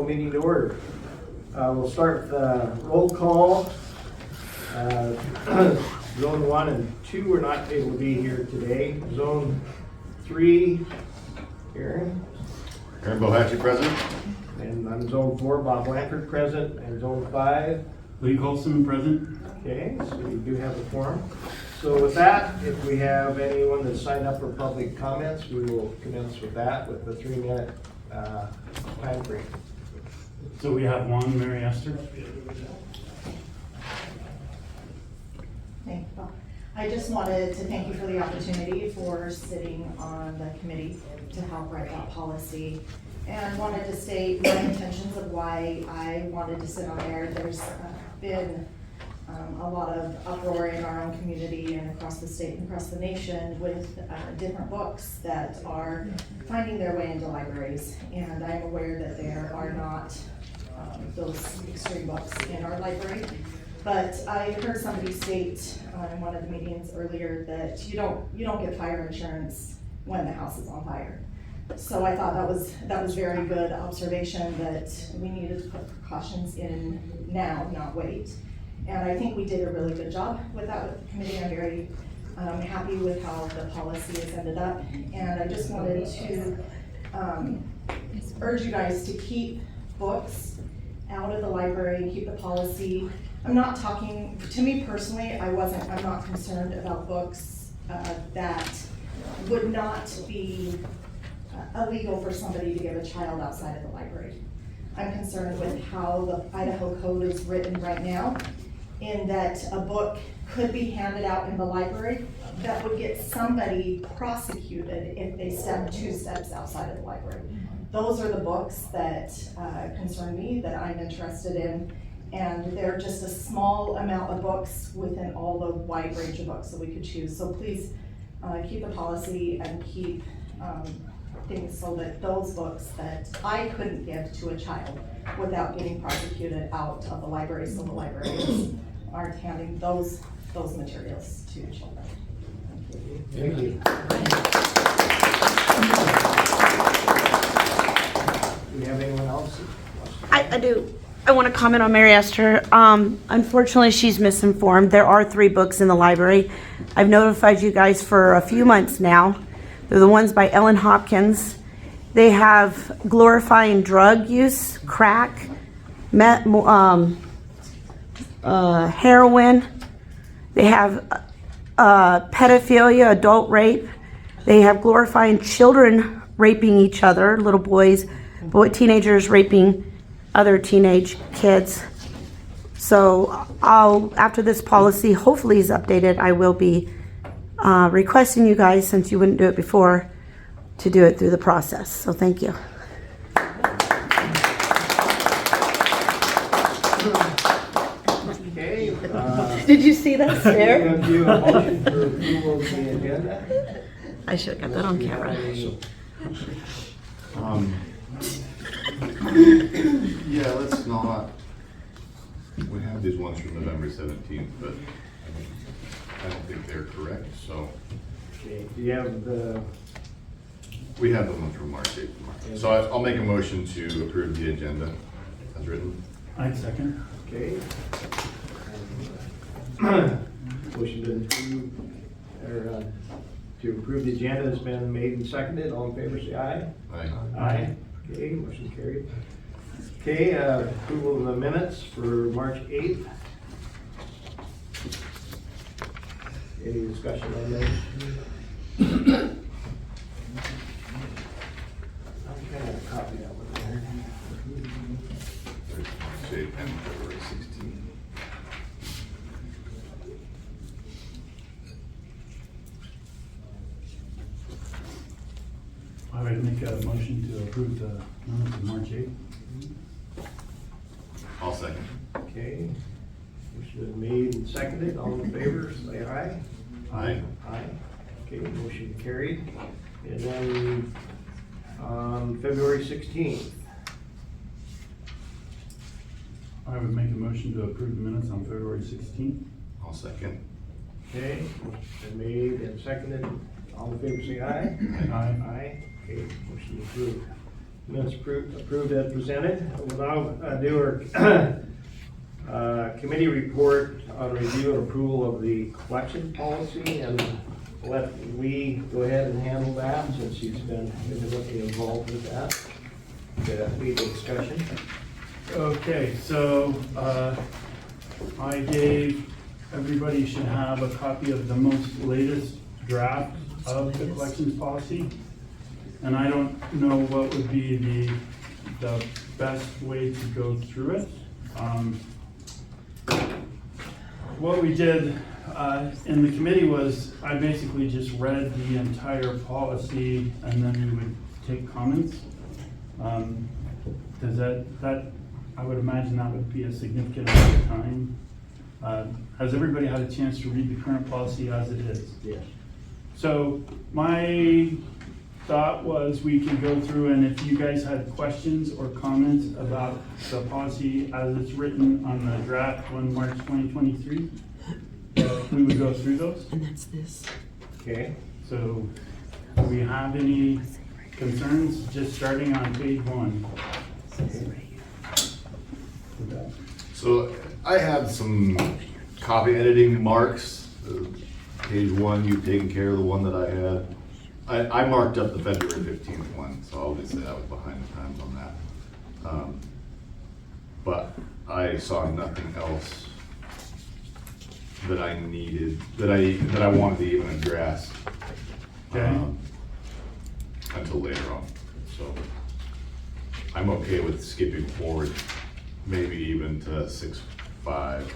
Meeting to order. We'll start with roll call. Zone 1 and 2 are not able to be here today. Zone 3, Aaron. Aaron Bohatchee, present. And I'm Zone 4, Bob Blanford, present. And Zone 5. Lee Colson, present. Okay, so we do have a quorum. So with that, if we have anyone that signed up for public comments, we will commence with that with the 3-minute time frame. So we have one, Mary Esther. Thank you. I just wanted to thank you for the opportunity for sitting on the committee to help write that policy, and wanted to state my intentions of why I wanted to sit on there. There's been a lot of uproar in our own community and across the state and across the nation with different books that are finding their way into libraries, and I'm aware that there are not those extreme books in our library. But I heard somebody state in one of the meetings earlier that you don't get fire insurance when the house is on fire. So I thought that was very good observation, that we needed to put precautions in now, not wait. And I think we did a really good job with that with the committee. I'm very happy with how the policy has ended up. And I just wanted to urge you guys to keep books out of the library and keep the policy. I'm not talking, to me personally, I'm not concerned about books that would not be illegal for somebody to give a child outside of the library. I'm concerned with how the Idaho Code is written right now, in that a book could be handed out in the library that would get somebody prosecuted if they step 2 steps outside of the library. Those are the books that concern me, that I'm interested in, and they're just a small amount of books within all the wide range of books that we could choose. So please keep the policy and keep things so that those books that I couldn't give to a child without getting prosecuted out of the library, so the libraries aren't handing those materials to children. Thank you. Do we have anyone else? I do. I want to comment on Mary Esther. Unfortunately, she's misinformed. There are 3 books in the library. I've notified you guys for a few months now. They're the ones by Ellen Hopkins. They have glorifying drug use, crack, heroin. They have pedophilia, adult rape. They have glorifying children raping each other, little boys, teenagers raping other teenage kids. So after this policy hopefully is updated, I will be requesting you guys, since you wouldn't do it before, to do it through the process. So thank you. Okay. Did you see that stare? We're going to do a motion for approval of the agenda. I should have got that on camera. Yeah, let's not. We have these ones from November 17th, but I don't think they're correct, so. Okay. Do you have the? We have the one from March 8th. So I'll make a motion to approve the agenda as written. I'd second. Okay. Motion to approve the agenda has been made and seconded. All in favor, say aye. Aye. Aye. Okay, motion carried. Okay, approval of the minutes for March 8th. Any discussion on those? I'm kind of copy that one there. There's March 8th and February 16th. I would make a motion to approve the minutes of March 8th. I'll second. Okay. Motion been made and seconded. All in favor, say aye. Aye. Aye. Okay, motion carried. And then February 16th. I would make a motion to approve the minutes on February 16th. I'll second. Okay, motion been made and seconded. All in favor, say aye. Aye. Aye. Okay, motion approved. Minutes approved as presented. We'll now do our committee report on review and approval of the collection policy, and let Lee go ahead and handle that since she's been intimately involved with that. To lead the discussion. Okay, so I gave, everybody should have a copy of the most latest draft of the collections policy. And I don't know what would be the best way to go through it. What we did in the committee was I basically just read the entire policy and then we would take comments. Does that, I would imagine that would be a significant amount of time. Has everybody had a chance to read the current policy as it is? Yes. So my thought was we could go through, and if you guys had questions or comments about the policy as it's written on the draft on March 2023, we would go through those. And that's this. Okay. So do we have any concerns, just starting on page 1? So I had some copy editing marks. Page 1, you've taken care of the one that I had. I marked up the February 15th one, so obviously I was behind the times on that. But I saw nothing else that I needed, that I wanted to even address. Okay. Until later on. So I'm okay with skipping forward, maybe even to 6.5.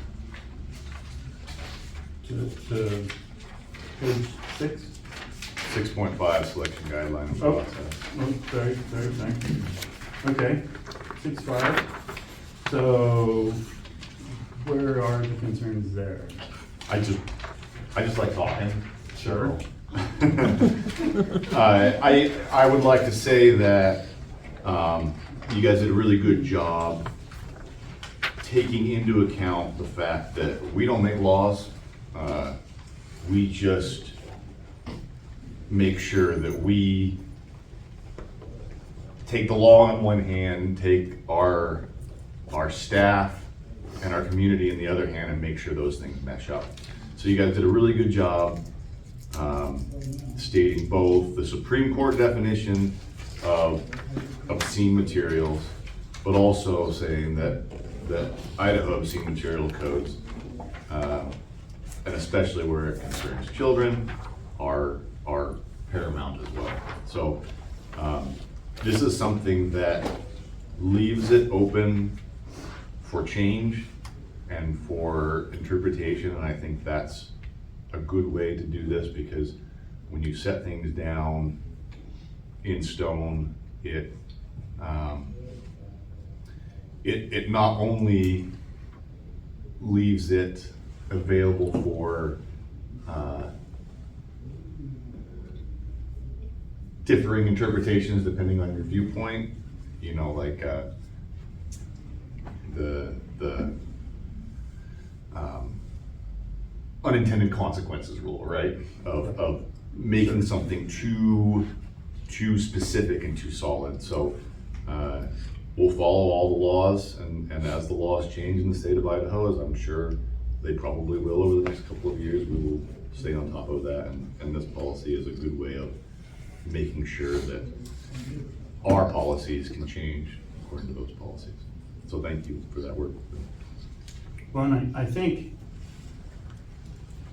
To page 6? 6.5 selection guideline and Oh. process. Oh, sorry. Okay, 6.5. So where are the concerns there? I just like talking. Sure. I would like to say that you guys did a really good job taking into account the fact that we don't make laws. We just make sure that we take the law in one hand, take our staff and our community in the other hand, and make sure those things mesh up. So you guys did a really good job stating both the Supreme Court definition of obscene materials, but also saying that Idaho obscene material codes, and especially where it concerns children, are paramount as well. So this is something that leaves it open for change and for interpretation, and I think that's a good way to do this, because when you set things down in stone, it not only leaves it available for differing interpretations depending on your viewpoint, you know, like the unintended consequences rule, right? Of making something too specific and too solid. So we'll follow all the laws, and as the laws change in the state of Idaho, as I'm sure they probably will over the next couple of years, we will stay on top of that, and this policy is a good way of making sure that our policies can change according to those policies. So thank you for that work. Well, and I think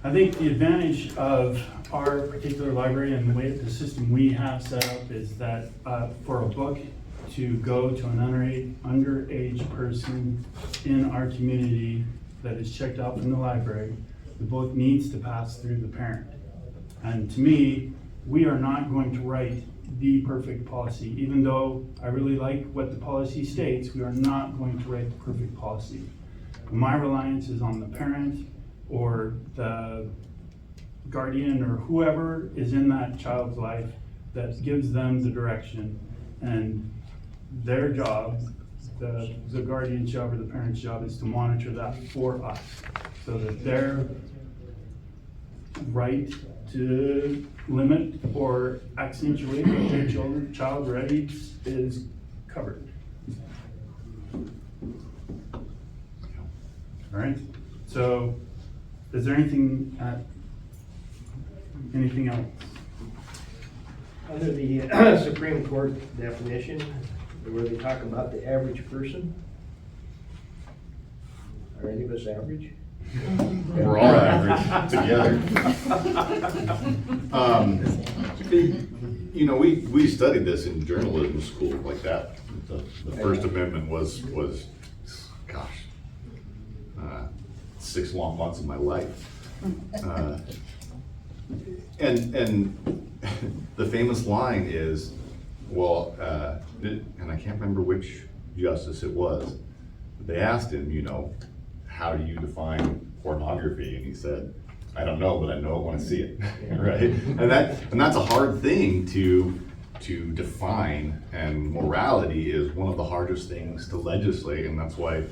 the advantage of our particular library and the way the system we have set up is that for a book to go to an underage person in our community that is checked out from the library, the book needs to pass through the parent. And to me, we are not going to write the perfect policy. Even though I really like what the policy states, we are not going to write the perfect policy. My reliance is on the parent or the guardian or whoever is in that child's life that gives them the direction, and their job, the guardian's job or the parent's job, is to monitor that for us so that their right to limit or accentuate what their child ready is covered. All right, so is there anything else? Under the Supreme Court definition, where they talk about the average person, are any of us average? We're all average together. You know, we studied this in journalism school like that. The First Amendment was gosh, 6 long months of my life. And the famous line is, well, and I can't remember which justice it was, but they asked him, you know, how do you define pornography? And he said, I don't know, but I know I want to see it, right? And that's a hard thing to define, and morality is one of the hardest things to legislate, and that's why,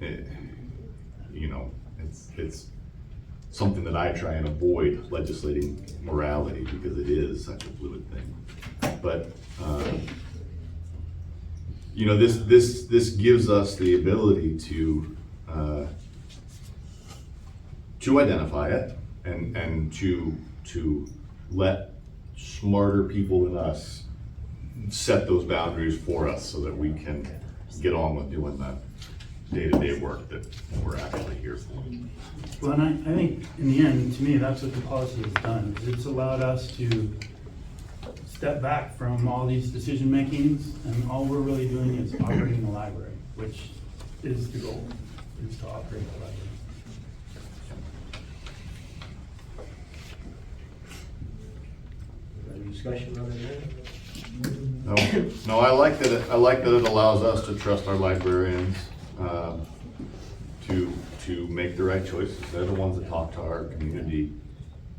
you know, it's something that I try and avoid legislating morality, because it is such a fluid thing. But you know, this gives us the ability to identify it and to let smarter people than us set those boundaries for us, so that we can get on with doing the day-to-day work that we're actually here for. Well, and I think in the end, to me, that's what the policy has done, is it's allowed us to step back from all these decision makings, and all we're really doing is operating the library, which is the goal, is to operate the library. Any discussion on it? No, I like that it allows us to trust our librarians to make the right choices. They're the ones that talk to our community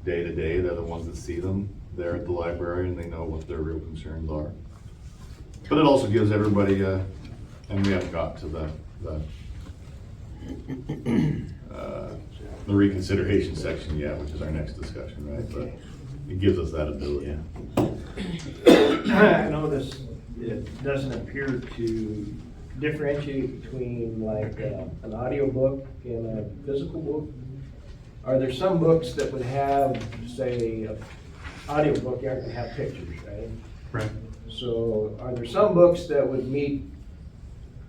day to day. They're the ones that see them there at the library, and they know what their real concerns are. But it also gives everybody and we haven't got to the reconsideration section yet, which is our next discussion, right? But it gives us that ability. I know it doesn't appear to differentiate between like an audio book and a physical book. Are there some books that would have, say, an audio book, you aren't gonna have pictures, right? Right. So are there some books that would meet,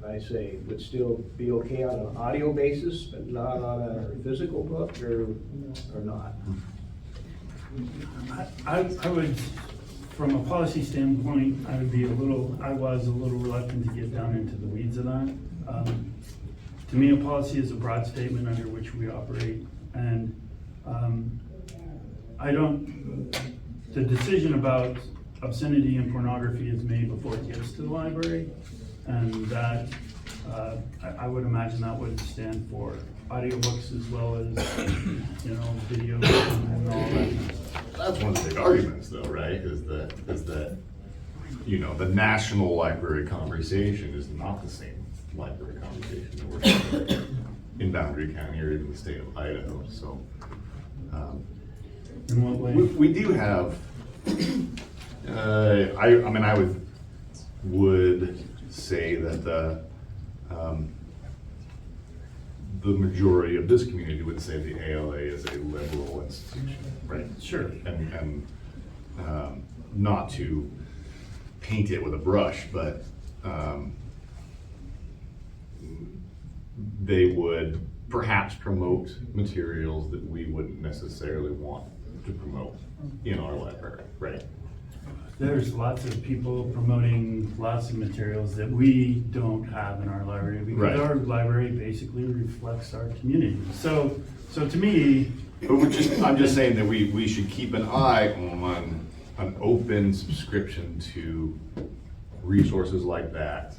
I say, would still be okay on an audio basis, but not on a physical book, or not? I would, from a policy standpoint, I was a little reluctant to get down into the weeds of that. To me, a policy is a broad statement under which we operate, and the decision about obscenity and pornography is made before it gets to the library, and that, I would imagine that would stand for audiobooks as well as, you know, video and all that. That's one of the big arguments, though, right? Is that you know, the national library conversation is not the same library conversation that we're having in Boundary County or even the state of Idaho. So In what way? we do have. I mean, I would say that the majority of this community would say the ALA is a liberal institution, right? Sure. And not to paint it with a brush, but they would perhaps promote materials that we wouldn't necessarily want to promote in our library, right? There's lots of people promoting lots of materials that we don't have in our library, because Right. our library basically reflects our community. So to me, But I'm just saying that we should keep an eye on an open subscription to resources like that,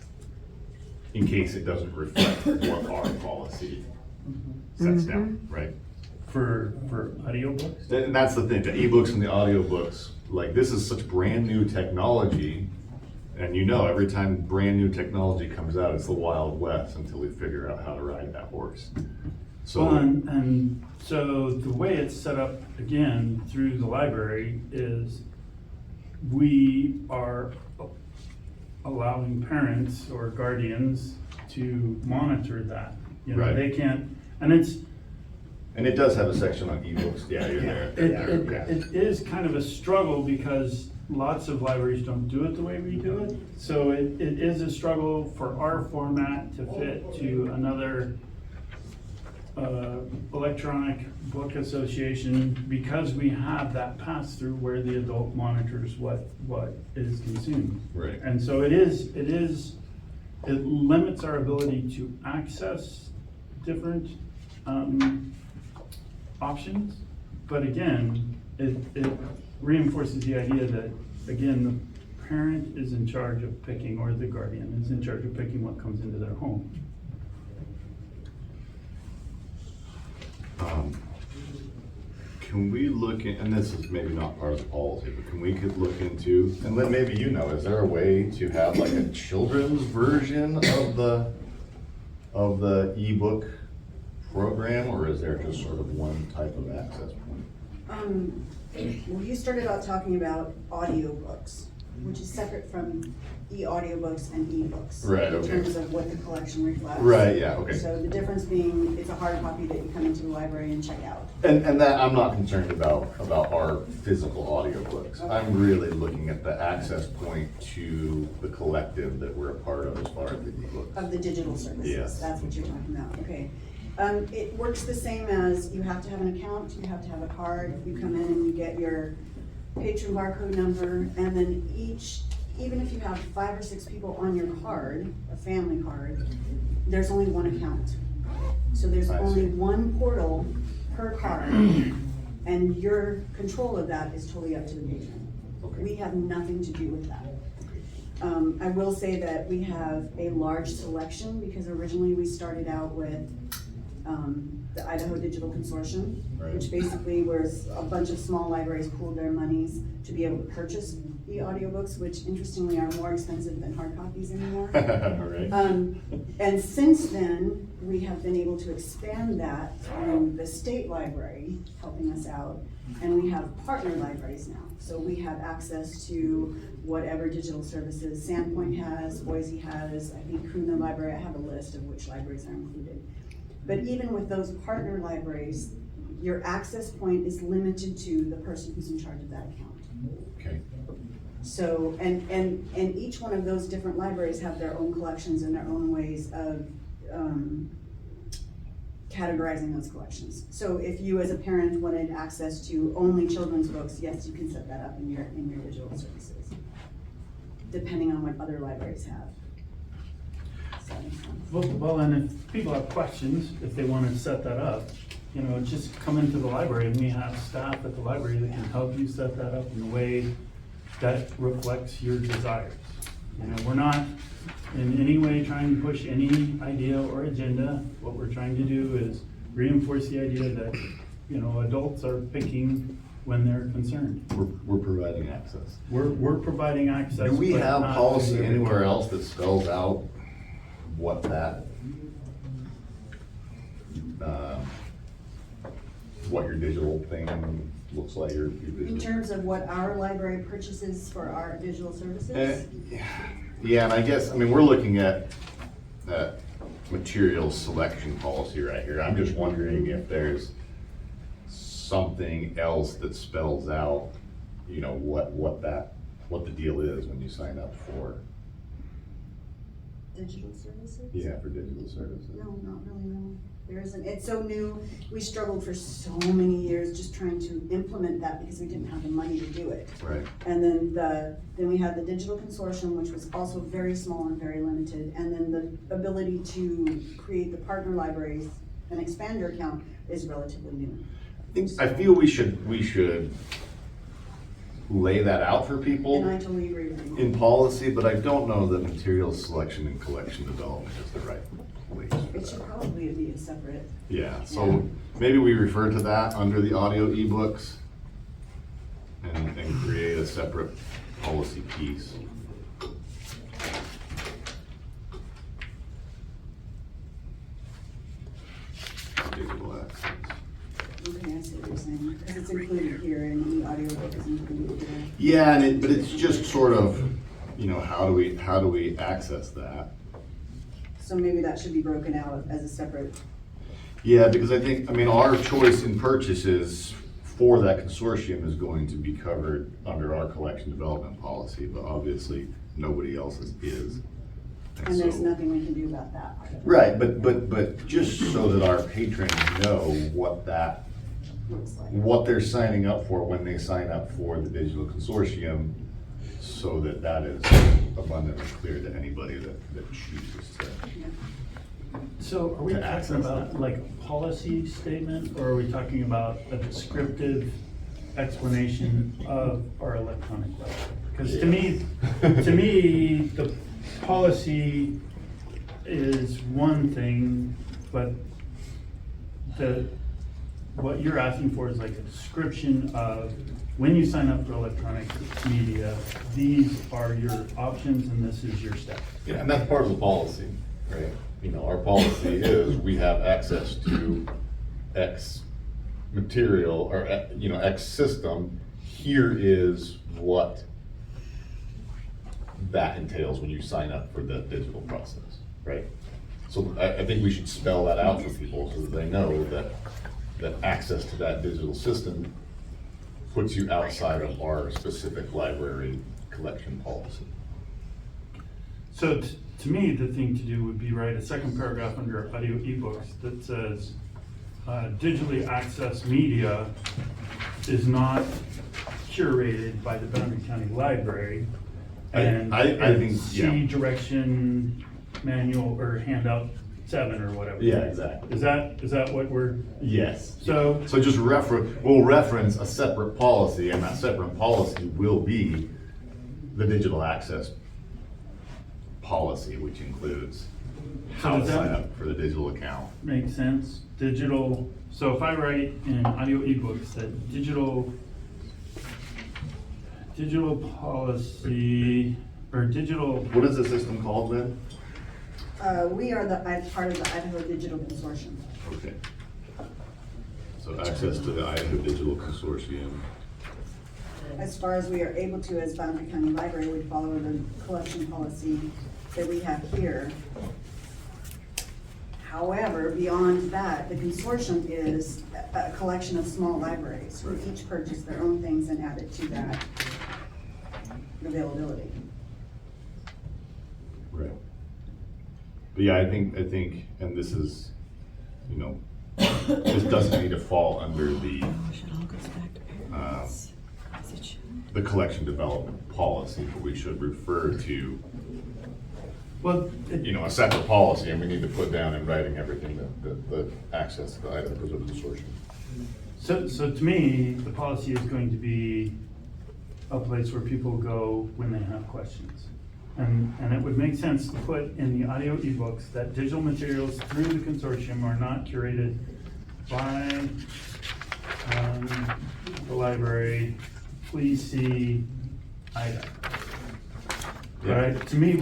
in case it doesn't reflect what our policy sets down, right? for audiobooks, And that's the thing, the ebooks and the audiobooks, like, this is such brand new technology, and you know, every time brand new technology comes out, it's the Wild West until we figure out how to ride that horse. So, well, and so the way it's set up again through the library is we are allowing parents or guardians to monitor that. You know, Right. they can't, and it's, And it does have a section on ebooks, yeah, you're there. it is kind of a struggle because lots of libraries don't do it the way we do it. So it is a struggle for our format to fit to another electronic book association because we have that pass through where the adult monitors what is consumed. Right. And so it limits our ability to access different options. But again, it reinforces the idea that, again, the parent is in charge of picking, or the guardian is in charge of picking what comes into their home. Can we look in, and this is maybe not part of the policy, but can we could look into, and then maybe you know, is there a way to have like a children's version of the ebook program, or is there just sort of one type of access point? Well, you started out talking about audiobooks, which is separate from e-audiobooks and e-books. Right, In okay. terms of what the collection reflects. Right, yeah, okay. So the difference being, it's a hard copy that you come into the library and check out. And that, I'm not concerned about our physical audiobooks. I'm really looking at the access point to the collective that we're a part of as far as the ebooks. Of the digital services. Yes. That's what you're talking about, okay. It works the same as, you have to have an account, you have to have a card, you come in and you get your patron barcode number, and then even if you have 5 or 6 people on your card, a family card, there's only one account. So there's I only see. one portal per card, and your control of that is totally up to the patron. Okay. We have nothing to do with that. I will say that we have a large selection, because originally we started out with the Idaho Digital Consortium, Right. which basically was a bunch of small libraries pooled their monies to be able to purchase e-audiobooks, which interestingly are more expensive than hard copies anymore. All right. And since then, we have been able to expand that through the state library helping us out, and we have partner libraries now. So we have access to whatever digital services Sandpoint has, Boise has, I think Kuna Library, I have a list of which libraries are included. But even with those partner libraries, your access point is limited to the person who's in charge of that account. Okay. So, and each one of those different libraries have their own collections and their own ways of categorizing those collections. So if you as a parent wanted access to only children's books, yes, you can set that up in your digital services, depending on what other libraries have. Does that make sense? Well, and if people have questions, if they want to set that up, you know, just come into the library, and we have staff at the library that can help you set that up in a way that reflects your desires. You know, we're not in any way trying to push any idea or agenda. What we're trying to do is reinforce the idea that, you know, adults are picking when they're concerned. We're providing access. We're providing access. Do we but have not policy to anywhere else that spells out what that, what your digital thing looks like, your In digital? terms of what our library purchases for our digital services, Yeah, and I guess, I mean, we're looking at that material selection policy right here. I'm just wondering if there's something else that spells out, you know, what the deal is when you sign up for, digital services? yeah, for digital services. No, not really, no. There isn't, it's so new, we struggled for so many years just trying to implement that because we didn't have the money to do it. Right. And then we had the digital consortium, which was also very small and very limited, and then the ability to create the partner libraries and expand your account is relatively new. I feel we should lay that out for people And I totally agree with you. in policy, but I don't know that material selection and collection development is the right place for It should that. probably be a separate, Yeah, so maybe we refer to that under the audio ebooks and create a separate policy piece. Digital access. okay, I see what you're saying, because it's included here and the audiobook is included here. Yeah, but it's just sort of, you know, how do we access that? So maybe that should be broken out as a separate, Yeah, because I think, I mean, our choice in purchases for that consortium is going to be covered under our collection development policy, but obviously nobody else's is. and there's so- nothing we can do about that part of it. Right, but just so that our patrons know what that, Looks like. what they're signing up for when they sign up for the digital consortium, so that that is abundantly clear to anybody that chooses to. So are we To talking access about that. like a policy statement, or are we talking about a descriptive explanation of our electronic library? Because to me, the policy is one thing, but what you're asking for is like a description of, when you sign up for electronic media, these are your options and this is your step. Yeah, and that's part of the policy, right? You know, our policy is we have access to X material or, you know, X system. Here is what that entails when you sign up for the digital process, right? So I think we should spell that out for people so that they know that access to that digital system puts you outside of our specific library collection policy. So to me, the thing to do would be write a second paragraph under audio ebooks that says, digitally accessed media is not curated by the Boundary County Library. And I think, see yeah. direction manual or handout 7 or whatever. Yeah, exactly. Is that what we're, Yes. so, So just we'll reference a separate policy, and that separate policy will be the digital access policy, which includes how to does that- sign up for the digital account. makes sense? Digital, so if I write in audio ebooks that digital policy, or digital, What is the system called then? We are part of the Idaho Digital Consortium. Okay. So access to the Idaho Digital Consortium. As far as we are able to, as Boundary County Library, we follow the collection policy that we have here. However, beyond that, the consortium is a collection of small libraries who each purchase their own things and add it to that availability. Right. But yeah, I think, and this is, you know, this doesn't need to fall under the collection development policy, but we should refer to, well, you know, a separate policy, and we need to put down in writing everything that access to the Idaho Digital Consortium. So to me, the policy is going to be a place where people go when they have questions. And it would make sense to put in the audio ebooks that digital materials through the consortium are not curated by the library. Please see Idaho. Yeah. Right? To me,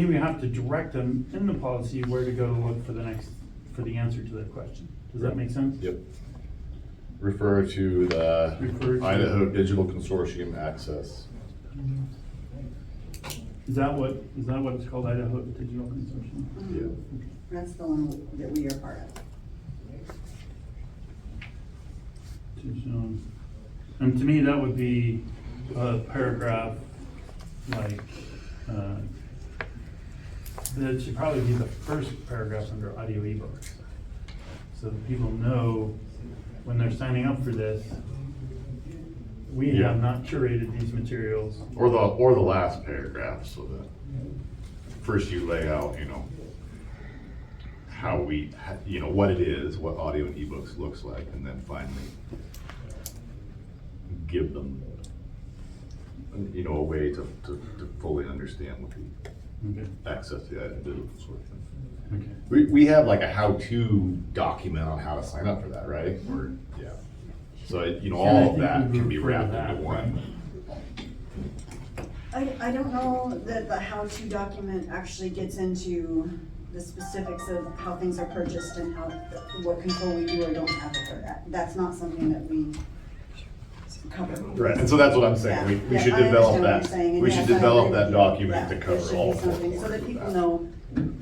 we have to direct them in the policy where to go look for the answer to their question. Does that make sense? Yep. Refer to the Refer to- Idaho Digital Consortium access. Is that what it's called, Idaho Digital Consortium? Yeah. That's the one that we are part of. Digital- And to me, that would be a paragraph, like, that should probably be the first paragraph under audio ebooks. So that people know when they're signing up for this, we Yeah. have not curated these materials. Or the last paragraph, so that first you lay out, you know, how you know, what it is, what audio and ebooks looks like, and then finally give them, you know, a way to fully understand what the Okay, access to the Idaho Digital Consortium. okay. We have like a how-to document on how to sign up for that, right? Or, yeah. So, you know, And I all of think that we can be refer to wrapped that, into one. I don't know that the how-to document actually gets into the specifics of how things are purchased and what control we do or don't have over that. That's not something that we cover. Right, and so that's what I'm saying, we Yeah, should I understand develop what you're that, saying, and we yes, should I develop agree that with you. document to Yeah, cover there should all be four. something So that people know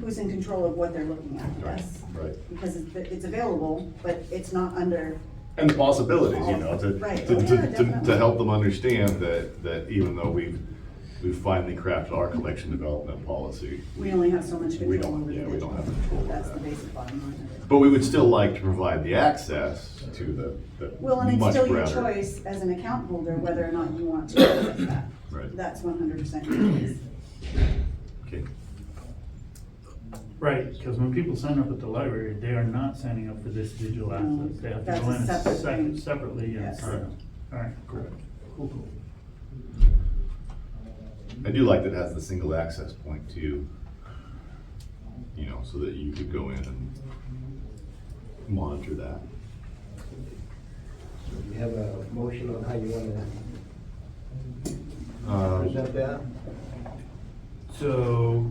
who's in control of what they're looking at, Right, yes. right. Because it's available, but it's not under, And the possibilities, you know, Right. to, Oh, yeah, to definitely. help them understand that even though we've finally crafted our collection development policy, we only have so much We control don't- over the yeah, we don't digital. have control over That's the that. basic bottom line of it. but we would still like to provide the access to the Well, and it's much still your broader- choice as an account holder whether or not you want to access that. Right. That's 100% your choice. Okay. Right, because when people sign up at the library, they are not signing up for this digital No, access. They have to that's go a in and separate thing. separately and Yes. sign up. All right, Correct. cool, cool. I do like that it has the single access point too, you know, so that you could go in and monitor that. Do you have a motion on how you want to present that? So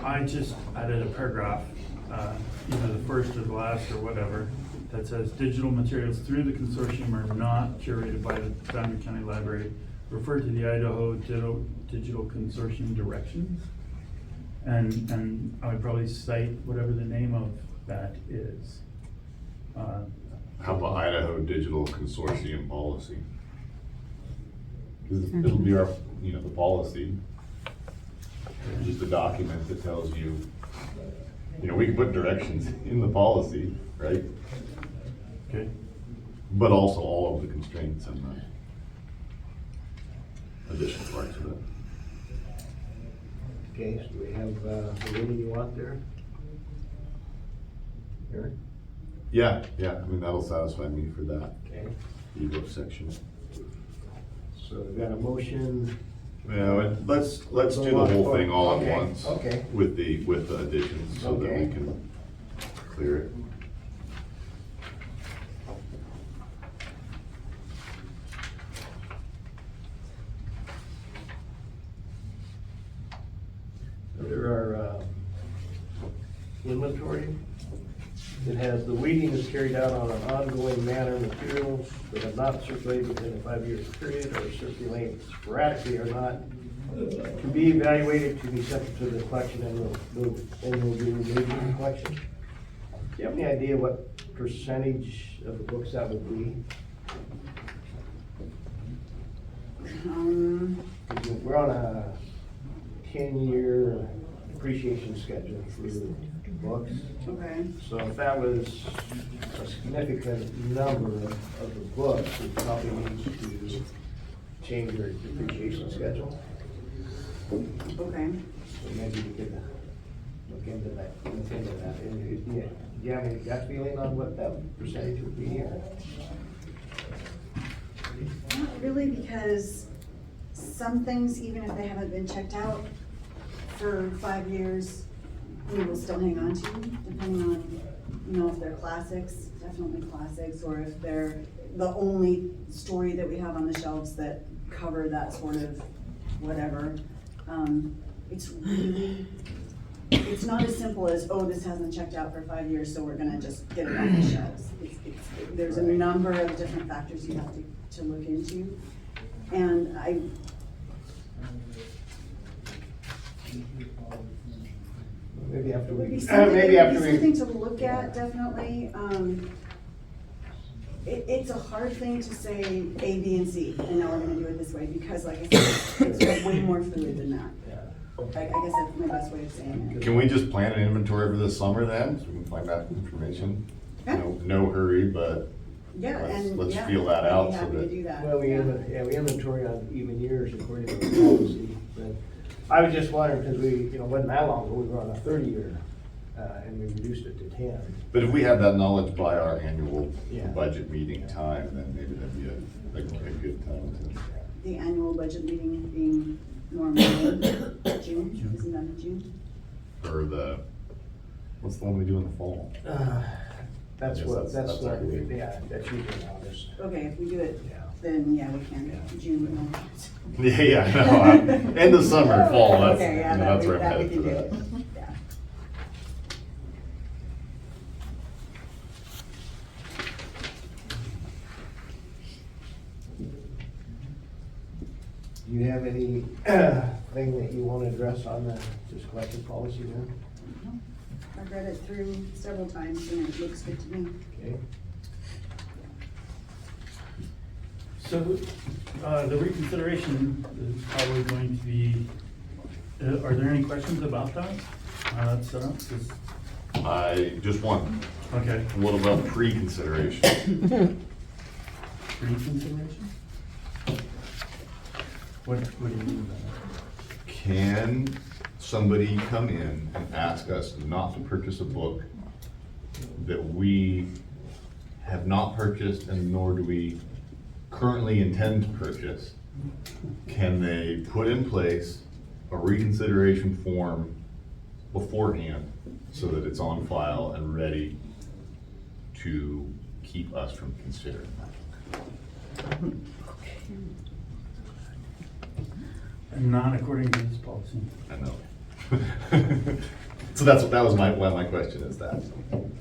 I just added a paragraph, either the first or the last or whatever, that says digital materials through the consortium are not curated by the Boundary County Library. Refer to the Idaho Digital Consortium directions. And I would probably cite whatever the name of that is. How about Idaho Digital Consortium policy? Because it'll be our, you know, the policy. Just a document that tells you, you know, we can put directions in the policy, right? Okay. But also all of the constraints and the additional parts of it. Okay, so we have, the reading you want there? Eric? Yeah, I mean, that'll satisfy me for that Okay, ebook section. so we've got a motion. Yeah, let's do the whole thing all at Okay, once. okay. With the additions, so that we Okay. can clear it. There are, inventory. It has, the weeding is carried out on an ongoing manner. Materials that have not circulated within a 5-year period or circulate sporadically are not to be evaluated to be sent to the collection and will be removed from the collection. Do you have any idea what percentage of the books that would be? We're on a 10-year depreciation schedule for books. Okay. So if that was a significant number of the books, we probably need to change your depreciation schedule. Okay. So maybe we could look into that. And, yeah, do you have any gut feeling on what that percentage would be here? Not really, because some things, even if they haven't been checked out for 5 years, we will still hang on to, depending on, you know, if they're classics, definitely classics, or if they're the only story that we have on the shelves that cover that sort of whatever. It's really, it's not as simple as, oh, this hasn't checked out for 5 years, so we're gonna just get it on the shelves. There's a number of different factors you have to look into. And Maybe after it would we, be something, maybe after something we, to look at, definitely. It's a hard thing to say A, B, and C, and now we're gonna do it this way, because like I said, it's way more fluid than that. I guess that's my best way of saying it. Can we just plan an inventory for this summer then, so we can find out information? Yeah. No hurry, but Yeah, and, let's yeah, feel that I'd out be so happy to that- do that. well, we yeah. inventory on even years according to the policy. But I was just wondering, because we, wasn't that long ago, we were on a 30-year, and we reduced it to 10. But if we had that knowledge by our annual Yeah. budget meeting time, then maybe that'd be a good time The annual budget meeting being normally in June, isn't that in June? to, or what's the one we do in the fall? That's Yes, what, that's our meeting. yeah, that's usually in August. Okay, if we do it, Yeah. then yeah, we can, June. Yeah, no, end of summer, fall, that's, Okay, yeah, that's where I'm that we headed for can that. do. Yeah. Do you have any thing that you want to address on this collection policy there? I've read it through several times and it looks good to me. Okay. So, the reconsideration is probably going to be, are there any questions about that? Set up, Just one, okay, what about pre-consideration? reconsideration? What do you mean by that? Can somebody come in and ask us not to purchase a book that we have not purchased and nor do we currently intend to purchase? Can they put in place a reconsideration form beforehand so that it's on file and ready to keep us from considering that? Not according to this policy. I know. So that was my question is that. Can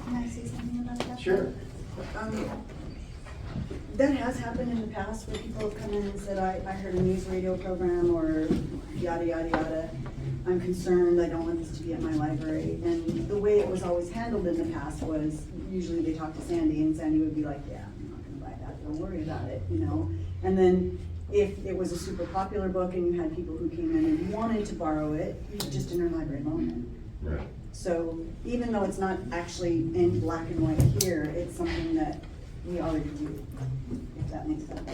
I say something about that? Sure. That has happened in the past where people have come in and said, I heard a news radio program or yada, yada, yada. I'm concerned, I don't want this to be at my library. And the way it was always handled in the past was usually they talked to Sandy and Sandy would be like, yeah, I'm not gonna buy that, don't worry about it, you know? And then if it was a super popular book and you had people who came in and wanted to borrow it, you just Interlibrary Loan it. Right. So even though it's not actually in black and white here, it's something that we already do, if that makes sense.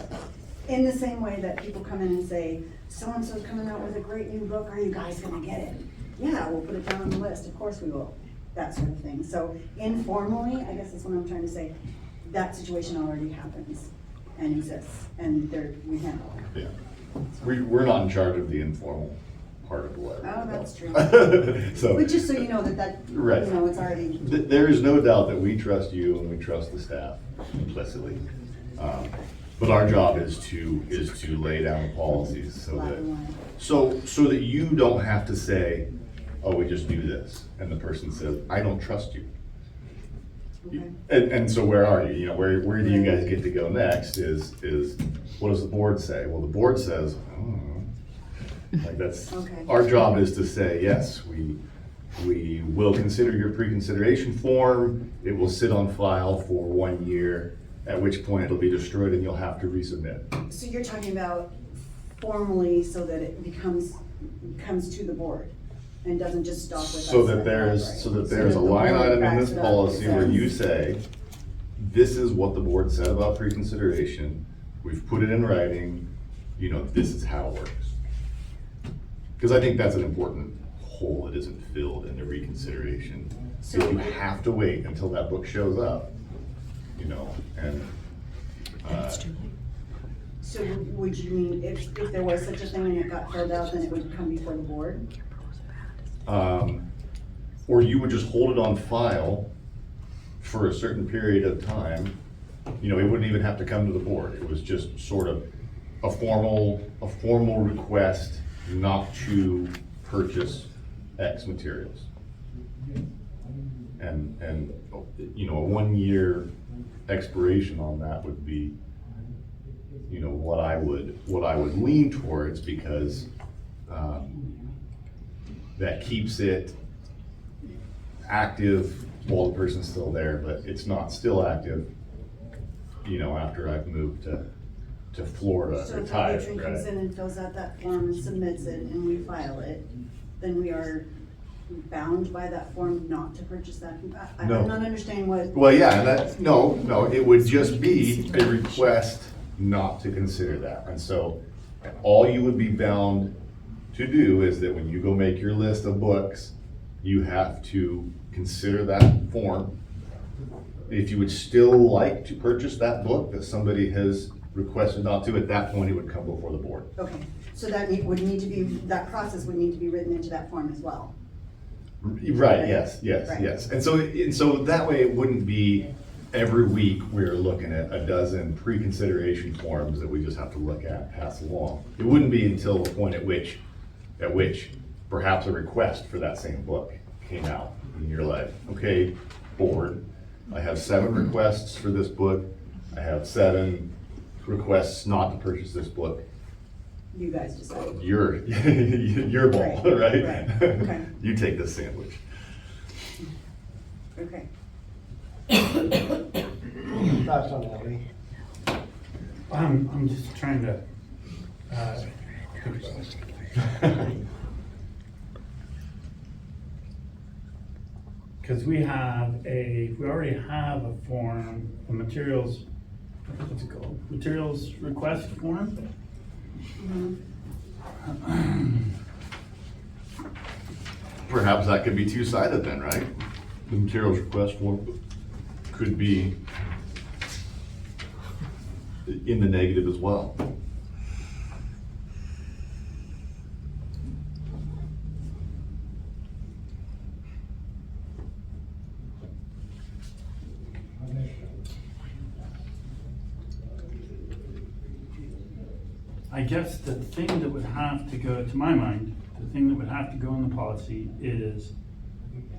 In the same way that people come in and say, so-and-so's coming out with a great new book, are you guys gonna get it? Yeah, we'll put it down on the list, of course we will, that sort of thing. So informally, I guess that's what I'm trying to say, that situation already happens and exists, and we handle it. Yeah. We're not in charge of the informal part of the letter. Oh, that's true. So. But just so you know that, Right. you know, it's already. There is no doubt that we trust you and we trust the staff implicitly. But our job is to lay down the policies so Black that, and white. so that you don't have to say, oh, we just do this. And the person says, I don't trust you. Okay. And so where are you? You know, where do you guys get to go next is what does the board say? Well, the board says, like that's, Okay. our job is to say, yes, we will consider your pre-consideration form. It will sit on file for 1 year, at which point it'll be destroyed and you'll have to resubmit. So you're talking about formally so that it comes to the board and doesn't just stop with us. So at that the there's, library. so that So there's a the line board item in backs this it up policy and where says- you say, this is what the board said about pre-consideration. We've put it in writing, you know, this is how it works. Because I think that's an important hole that isn't filled in the reconsideration. So you have to wait until that book shows up, you know, and. So would you mean if there was such a thing and it got filled out, then it would come before the board? Or you would just hold it on file for a certain period of time. You know, it wouldn't even have to come to the board. It was just sort of a formal request not to purchase X materials. And, you know, a 1 year expiration on that would be, you know, what I would lean towards, because that keeps it active while the person's still there, but it's not still active, you know, after I've moved to Florida So or if the Thailand, patron comes in right? and fills out that form and submits it and we file it, then we are bound by that form not to purchase that? I'm No. not understanding what. Well, yeah, and that, no, it would just be a request not to consider that. And so all you would be bound to do is that when you go make your list of books, you have to consider that form. If you would still like to purchase that book that somebody has requested not to, at that point it would come before the board. Okay, so that would need to be, that process would need to be written into that form as well. Right, yes. Right. And so that way it wouldn't be every week we're looking at a dozen pre-consideration forms that we just have to look at, pass along. It wouldn't be until the point at which perhaps a request for that same book came out. And you're like, okay, board, I have 7 requests for this book. I have 7 requests not to purchase this book, You guys decide. your ball, Right, right? right, okay. You take this sandwich. Okay. Thoughts on that, Lee? I'm just trying to, because we already have a form, a materials, what's it called? Materials request form? Perhaps that could be two-sided then, right? The materials request form could be in the negative as well. I guess the thing that would have to go, to my mind, the thing that would have to go in the policy is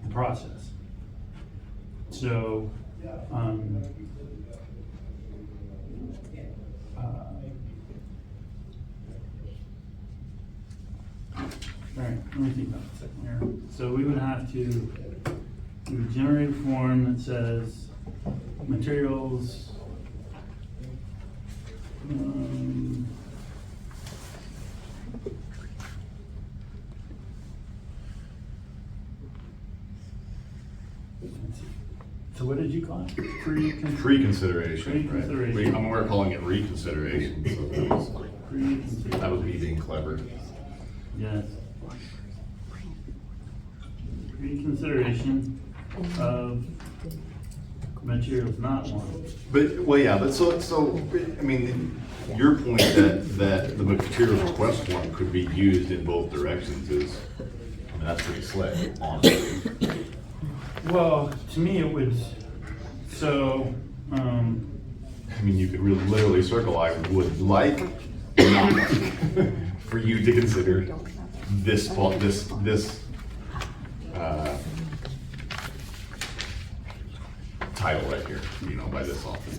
the process. So, all right, let me think about it a second here. So we would generate a form that says materials, let's see. So what did you call it? Pre-consideration, right? Pre-consideration. We're calling it reconsideration, so that was me being clever. Yes. Reconsideration of materials not wanted. But, well, yeah, but so, I mean, your point that the materials request form could be used in both directions is, I mean, that's pretty slick, honestly. Well, to me it would, so, I mean, you could really literally circle, I would like not for you to consider this title right here, you know, by this author.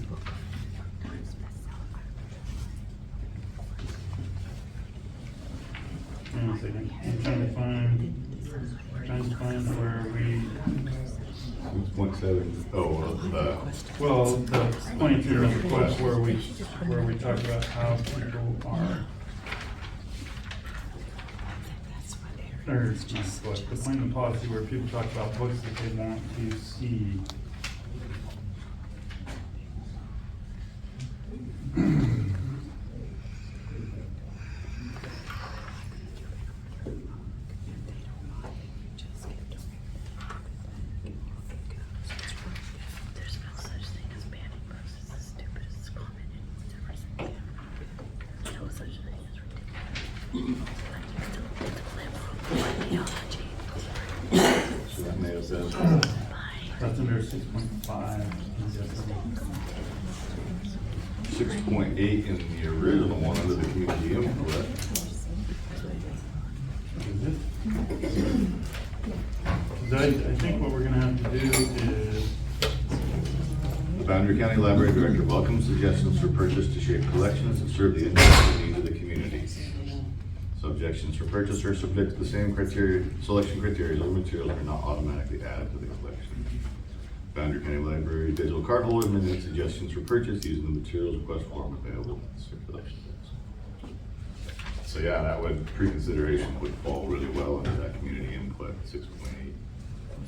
hang on a second, I'm trying to find where we, 6.7, well, the point in the request where we talk about how people are. Or, not book, the point in the policy where people talk about books that they want to see. There's no such thing as banning books. It's the stupidest comment anyone's ever said. No such thing as ridiculous. so that may have been, That's under 6.5. 6.8 in the original one under the community input. I think what we're gonna have to do is, The Boundary County Library Director welcomes suggestions for purchase to shape collections and serve the interests and needs of the community. Subjections for purchase are subject to the same selection criteria, or materials are not automatically added to the collection. Boundary County Library digital cardholder may make suggestions for purchase using the materials request form available in circulation. So yeah, that would, pre-consideration would fall really well under that community input, 6.8.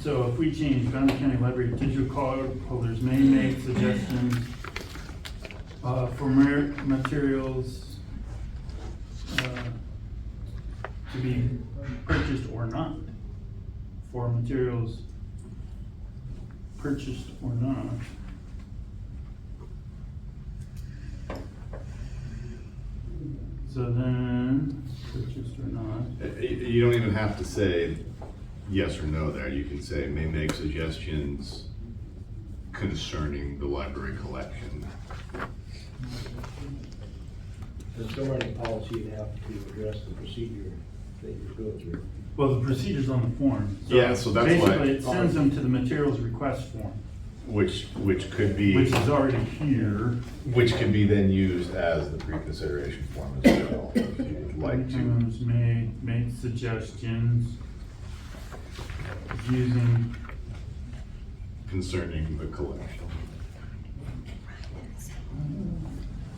so if we change Boundary County Library digital card holders may make suggestions for materials to be purchased or not, for materials purchased or not. So then, purchased or not, You don't even have to say yes or no there. You can say may make suggestions concerning the library collection. There's so many policies have to address the procedure that you go through. well, the procedure's on the form. Yeah, so that's why- Basically, it sends them to the materials request form. which could be. which is already here. Which can be then used as the pre-consideration form as well, if you would like to. Sometimes made suggestions using, Concerning the collection.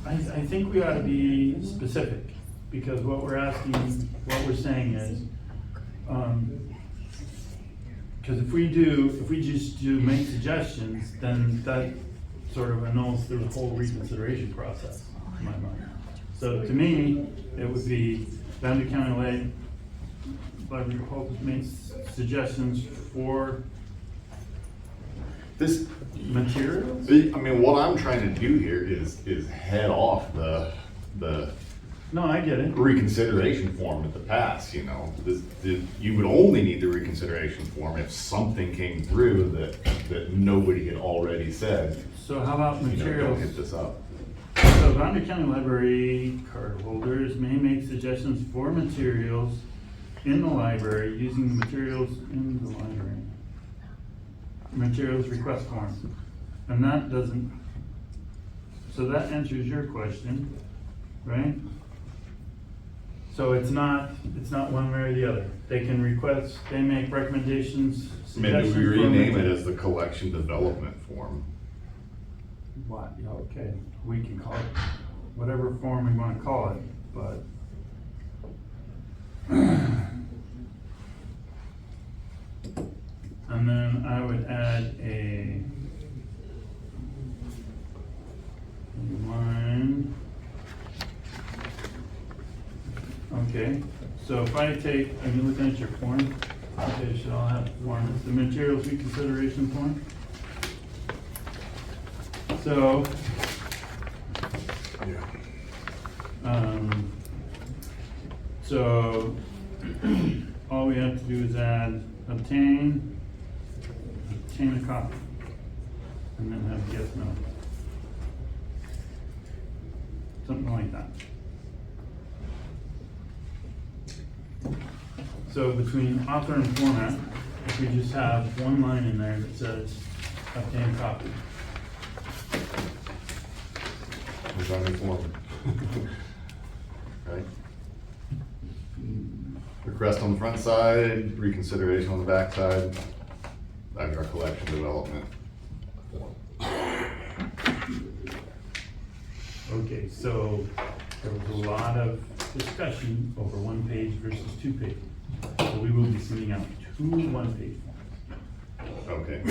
I think we ought to be specific, because what we're asking, what we're saying is, because if we just do make suggestions, then that sort of annuls the whole reconsideration process, in my mind. So to me, it would be Boundary County Library Hope makes suggestions for This, materials? I mean, what I'm trying to do here is head off the No, I get it. reconsideration form at the pass, you know? You would only need the reconsideration form if something came through that nobody had already said, So how about you know, don't materials? hit this up. So Boundary County Library card holders may make suggestions for materials in the library using the materials in the library. Materials request form. And that doesn't, so that answers your question, right? So it's not one way or the other. They can request, they make recommendations, Maybe suggestions we for rename it materials. as the collection development form. What, yeah, okay, we can call it whatever form we wanna call it, but. And then I would add a line. Okay, so if I take, are you looking at your form? Okay, so I'll have the form, it's the materials reconsideration form. So, so all we have to do is add obtain a copy, and then have yes, no. Something like that. So between author and format, if we just have one line in there that says obtain copy. It's on the form. Right? Request on the front side, reconsideration on the back side. That's our collection development form. Okay, so there was a lot of discussion over one page versus 2 pages. So we will be sending out 2 one-page forms. Okay.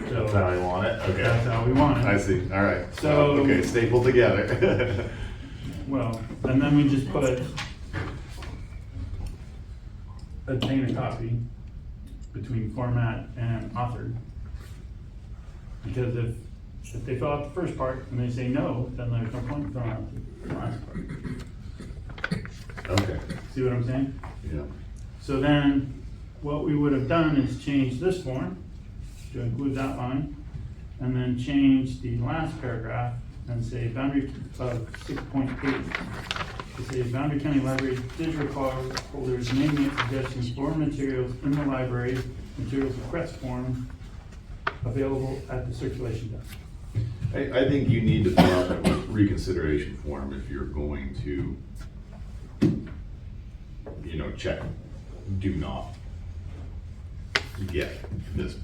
So That's how you want it? Okay. that's how we want it. I see, all right. So- Okay, stapled together. Well, and then we just put obtain a copy between format and author. Because if they fill out the first part and they say no, then there's no point filling out the last part. Okay, See what I'm saying? yeah. So then, what we would have done is change this form to include that line, and then change the last paragraph and say boundary of 6.8. To say Boundary County Library digital card holders may make suggestions for materials in the library, materials request form available at the circulation desk. I think you need to fill out a reconsideration form if you're going to, you know, check, do not get this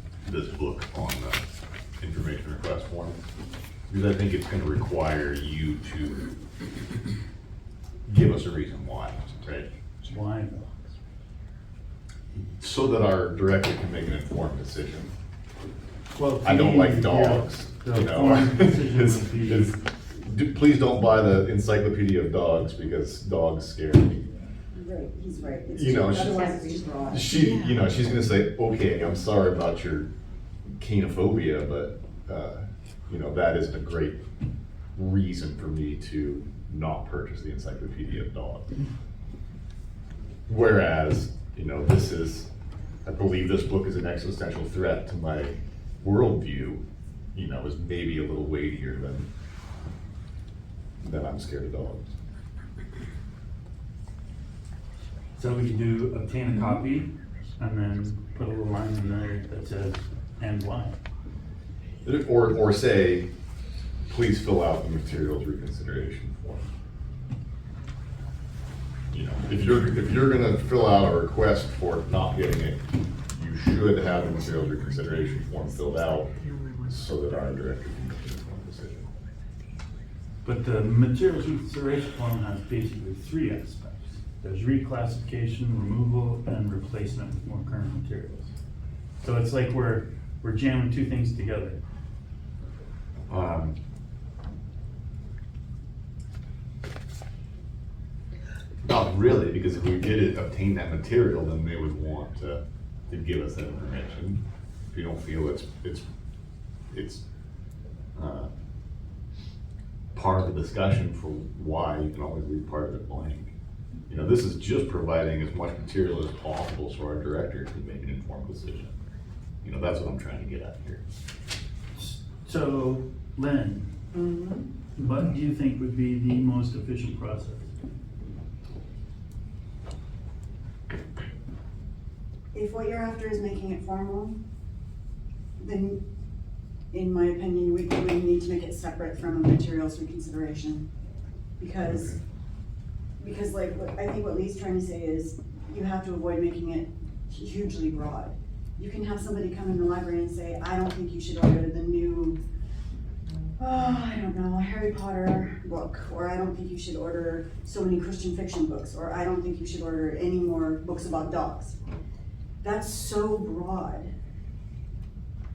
book on the information request form. Because I think it's gonna require you to give us a reason why, right? Why? So that our director can make an informed decision. Well, I don't to me, like dogs, the you know? informed decision would be- Please don't buy the Encyclopedia of Dogs because dogs scare me. Right, he's right. It's You know, true. Otherwise it's broad. You know, she's gonna say, okay, I'm sorry about your canophobia, but, you know, that isn't a great reason for me to not purchase the Encyclopedia of Dogs. Whereas, you know, I believe this book is an existential threat to my worldview, you know, is maybe a little weightier than I'm scared of dogs. So we can do obtain a copy and then put a little line in there that says and why. Or say, please fill out the materials reconsideration form. You know, if you're gonna fill out a request for not getting it, you should have the materials reconsideration form filled out so that our director can make an informed decision. But the materials reconsideration form has basically three aspects. There's reclassification, removal, and replacement with more current materials. So it's like we're jamming two things together. Not really, because if we did obtain that material, then they would want to give us that information. If you don't feel it's part of the discussion for why, you can always leave part of it blank. You know, this is just providing as much material as possible so our director can make an informed decision. You know, that's what I'm trying to get at here. So, Lynn, what do you think would be the most efficient process? If what you're after is making it formal, then in my opinion, we would need to make it separate from a materials reconsideration. Because like, I think what Lee's trying to say is, you have to avoid making it hugely broad. You can have somebody come in the library and say, I don't think you should order the new, I don't know, Harry Potter book, or I don't think you should order so many Christian fiction books, or I don't think you should order any more books about dogs. That's so broad.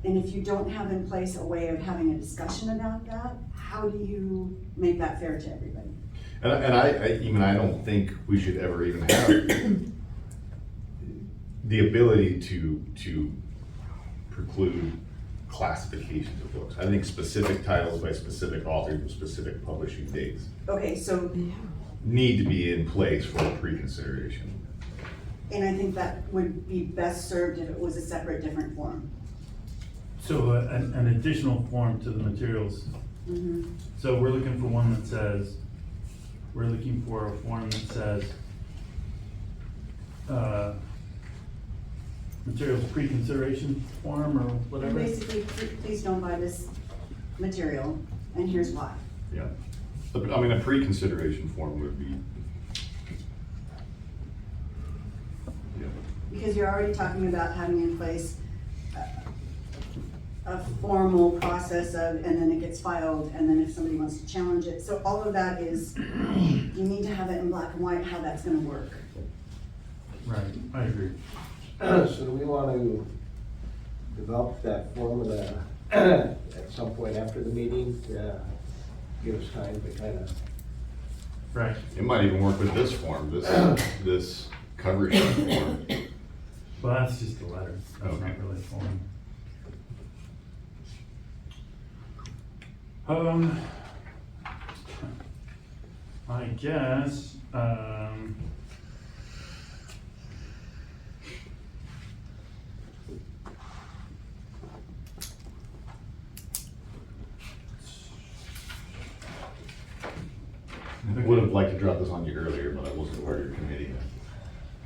And if you don't have in place a way of having a discussion about that, how do you make that fair to everybody? And I don't think we should ever even have the ability to preclude classifications of books. I think specific titles by specific authors with specific publishing dates Okay, so, need to be in place for pre-consideration. and I think that would be best served if it was a separate, different form. So an additional form to the materials. So we're looking for one that says, we're looking for a form that says, materials pre-consideration form or whatever. Basically, please don't buy this material, and here's why. Yeah. I mean, a pre-consideration form would be. Yeah. Because you're already talking about having in place a formal process of, and then it gets filed, and then if somebody wants to challenge it. So all of that is, you need to have it in black and white, how that's gonna work. Right, I agree. So do we want to develop that formula at some point after the meeting to give us time to kind of? Right. It might even work with this form, this cover sheet form. Well, that's just a letter. That's Okay. not really a form. I guess, I would have liked to drop this on you earlier, but I wasn't part of your committee.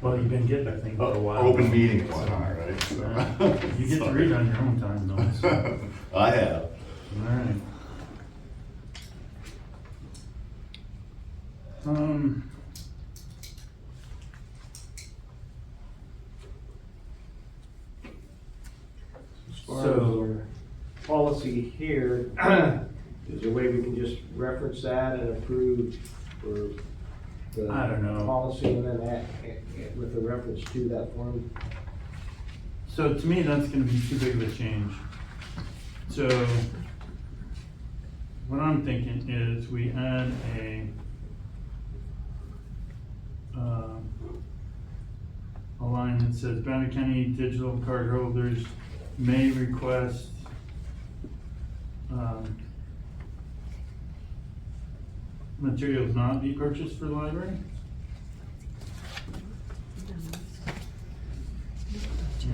well, you've been getting, I think, for a while. Open meeting and whatnot, right? So- You get to read on your own time, though. So. I have. All right. As far as So- our policy here, is there a way we can just reference that and approve for the I don't know. policy and then that, with a reference to that form? So to me, that's gonna be too big of a change. So what I'm thinking is we add a line that says Banner County digital card holders may request materials not be purchased for the library.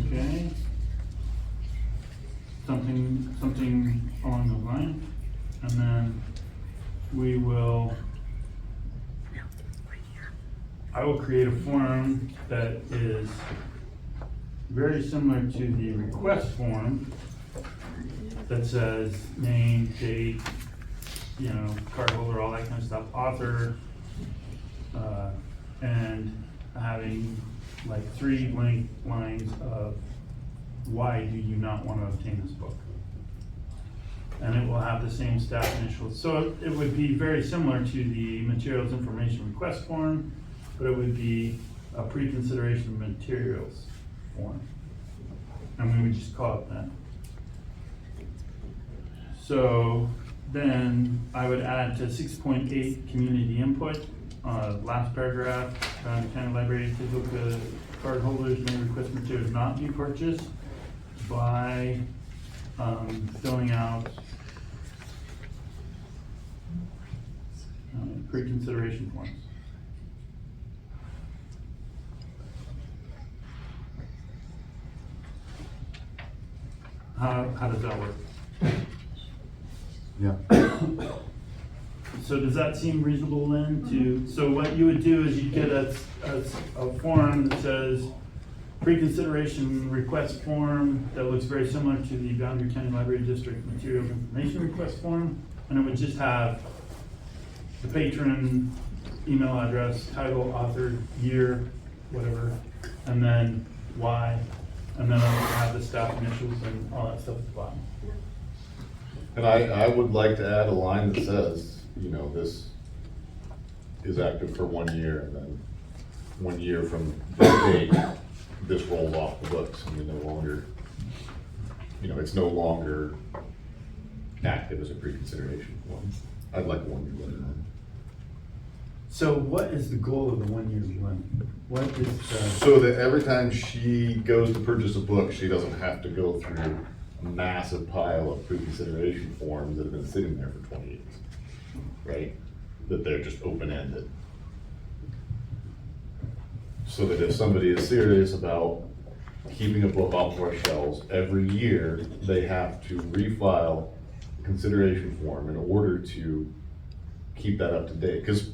Okay. Something along those lines. And then I will create a form that is very similar to the request form, that says name, date, you know, cardholder, all that kind of stuff, author, and having like 3 blank lines of why do you not want to obtain this book? And it will have the same staff initials. So it would be very similar to the materials information request form, but it would be a pre-consideration of materials form. And we would just call it that. So then I would add to 6.8 community input, last paragraph, county library digital card holders may request materials not be purchased by filling out pre-consideration forms. How does that work? Yeah. So does that seem reasonable then to, so what you would do is you get a form that says pre-consideration request form that looks very similar to the Boundary County Library District Materials Information Request form, and it would just have the patron, email address, title, author, year, whatever, and then why, and then it would have the staff initials and all that stuff at the bottom. And I would like to add a line that says, you know, this is active for 1 year, and then 1 year from this date, this rolls off the books, and we no longer, you know, it's no longer active as a pre-consideration form. I'd like a 1 year limit on it. So what is the goal of the 1 year limit? What is the? So that every time she goes to purchase a book, she doesn't have to go through a massive pile of pre-consideration forms that have been sitting there for 20 years, right? That they're just open-ended. So that if somebody is serious about keeping a book off of our shelves, every year they have to refile a consideration form in order to keep that up to date. Because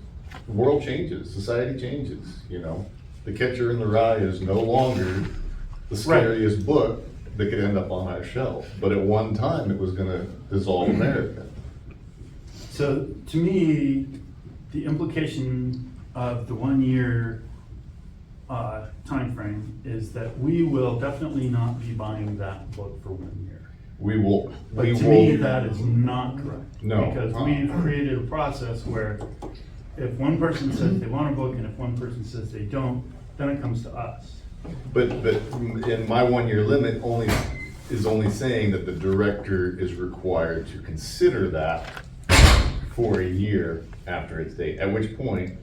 the world changes, society changes, you know? The Catcher in the Rye is no longer the scariest book that could end up on our shelf, but at one time it was gonna dissolve America. So to me, the implication of the 1 year time frame is that we will definitely not be buying that book for 1 year. But to me, that is not correct. No. Because we've created a process where if one person says they want a book and if one person says they don't, then it comes to us. But in my 1 year limit is only saying that the director is required to consider that for a year after its date, at which point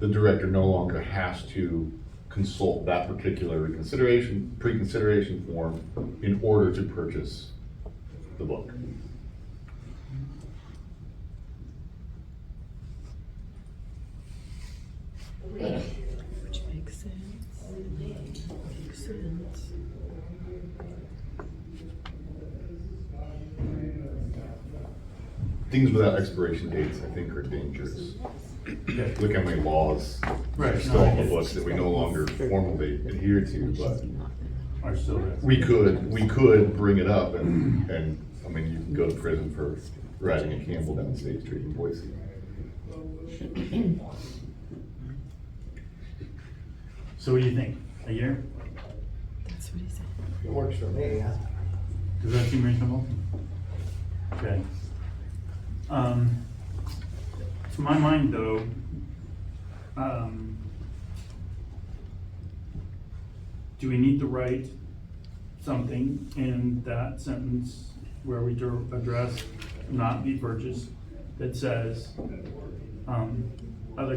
the director no longer has to consult that particular pre-consideration form in order to purchase the book. Which makes sense. Makes sense. Things without expiration dates, I think, are dangerous. Look how many laws are still on the books that we no longer formally adhere to, but Are still there. we could bring it up and I mean, you can go to prison for riding a camel down State Street in Boise. So what do you think? A year? That's what he said. It works for me, yeah. Does that seem reasonable? Okay. To my mind though, do we need to write something in that sentence where we address not be purchased that says, other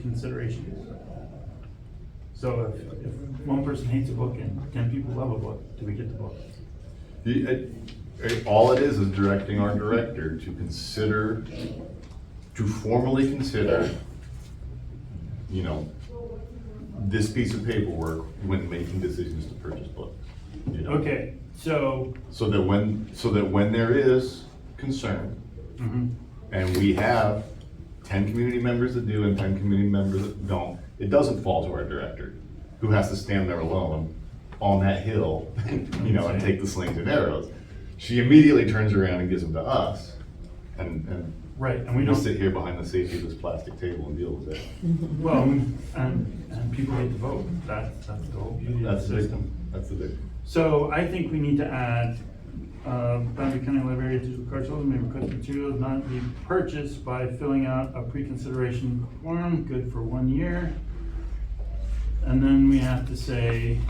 considerations? So if one person hates a book and 10 people love a book, do we get the book? All it is directing our director to formally consider, you know, this piece of paperwork when making decisions to purchase books. You know? Okay, so. So that when there is concern, and we have 10 community members that do and 10 community members that don't, it doesn't fall to our director, who has to stand there alone on that hill, you know, and take the slings and arrows. she immediately turns around and gives them to us, and Right, and we we don't, sit here behind the safety of this plastic table and deal with it. well, and people get to vote, that's the whole beauty of the That's the big, system. that's the big. So I think we need to add, Boundary County Library digital cardholder may request materials not be purchased by filling out a pre-consideration form, good for 1 year. And then we have to say,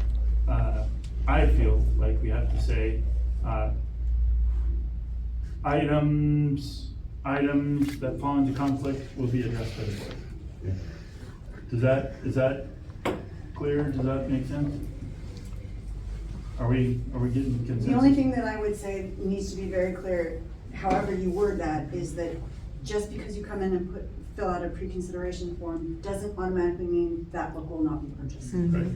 I feel like we have to say, items that fall into conflict will be addressed by the board. Yeah. Is that clear? Does that make sense? Are we getting consensus? The only thing that I would say needs to be very clear, however you word that, is that just because you come in and fill out a pre-consideration form, doesn't automatically mean that book will not be purchased. Right.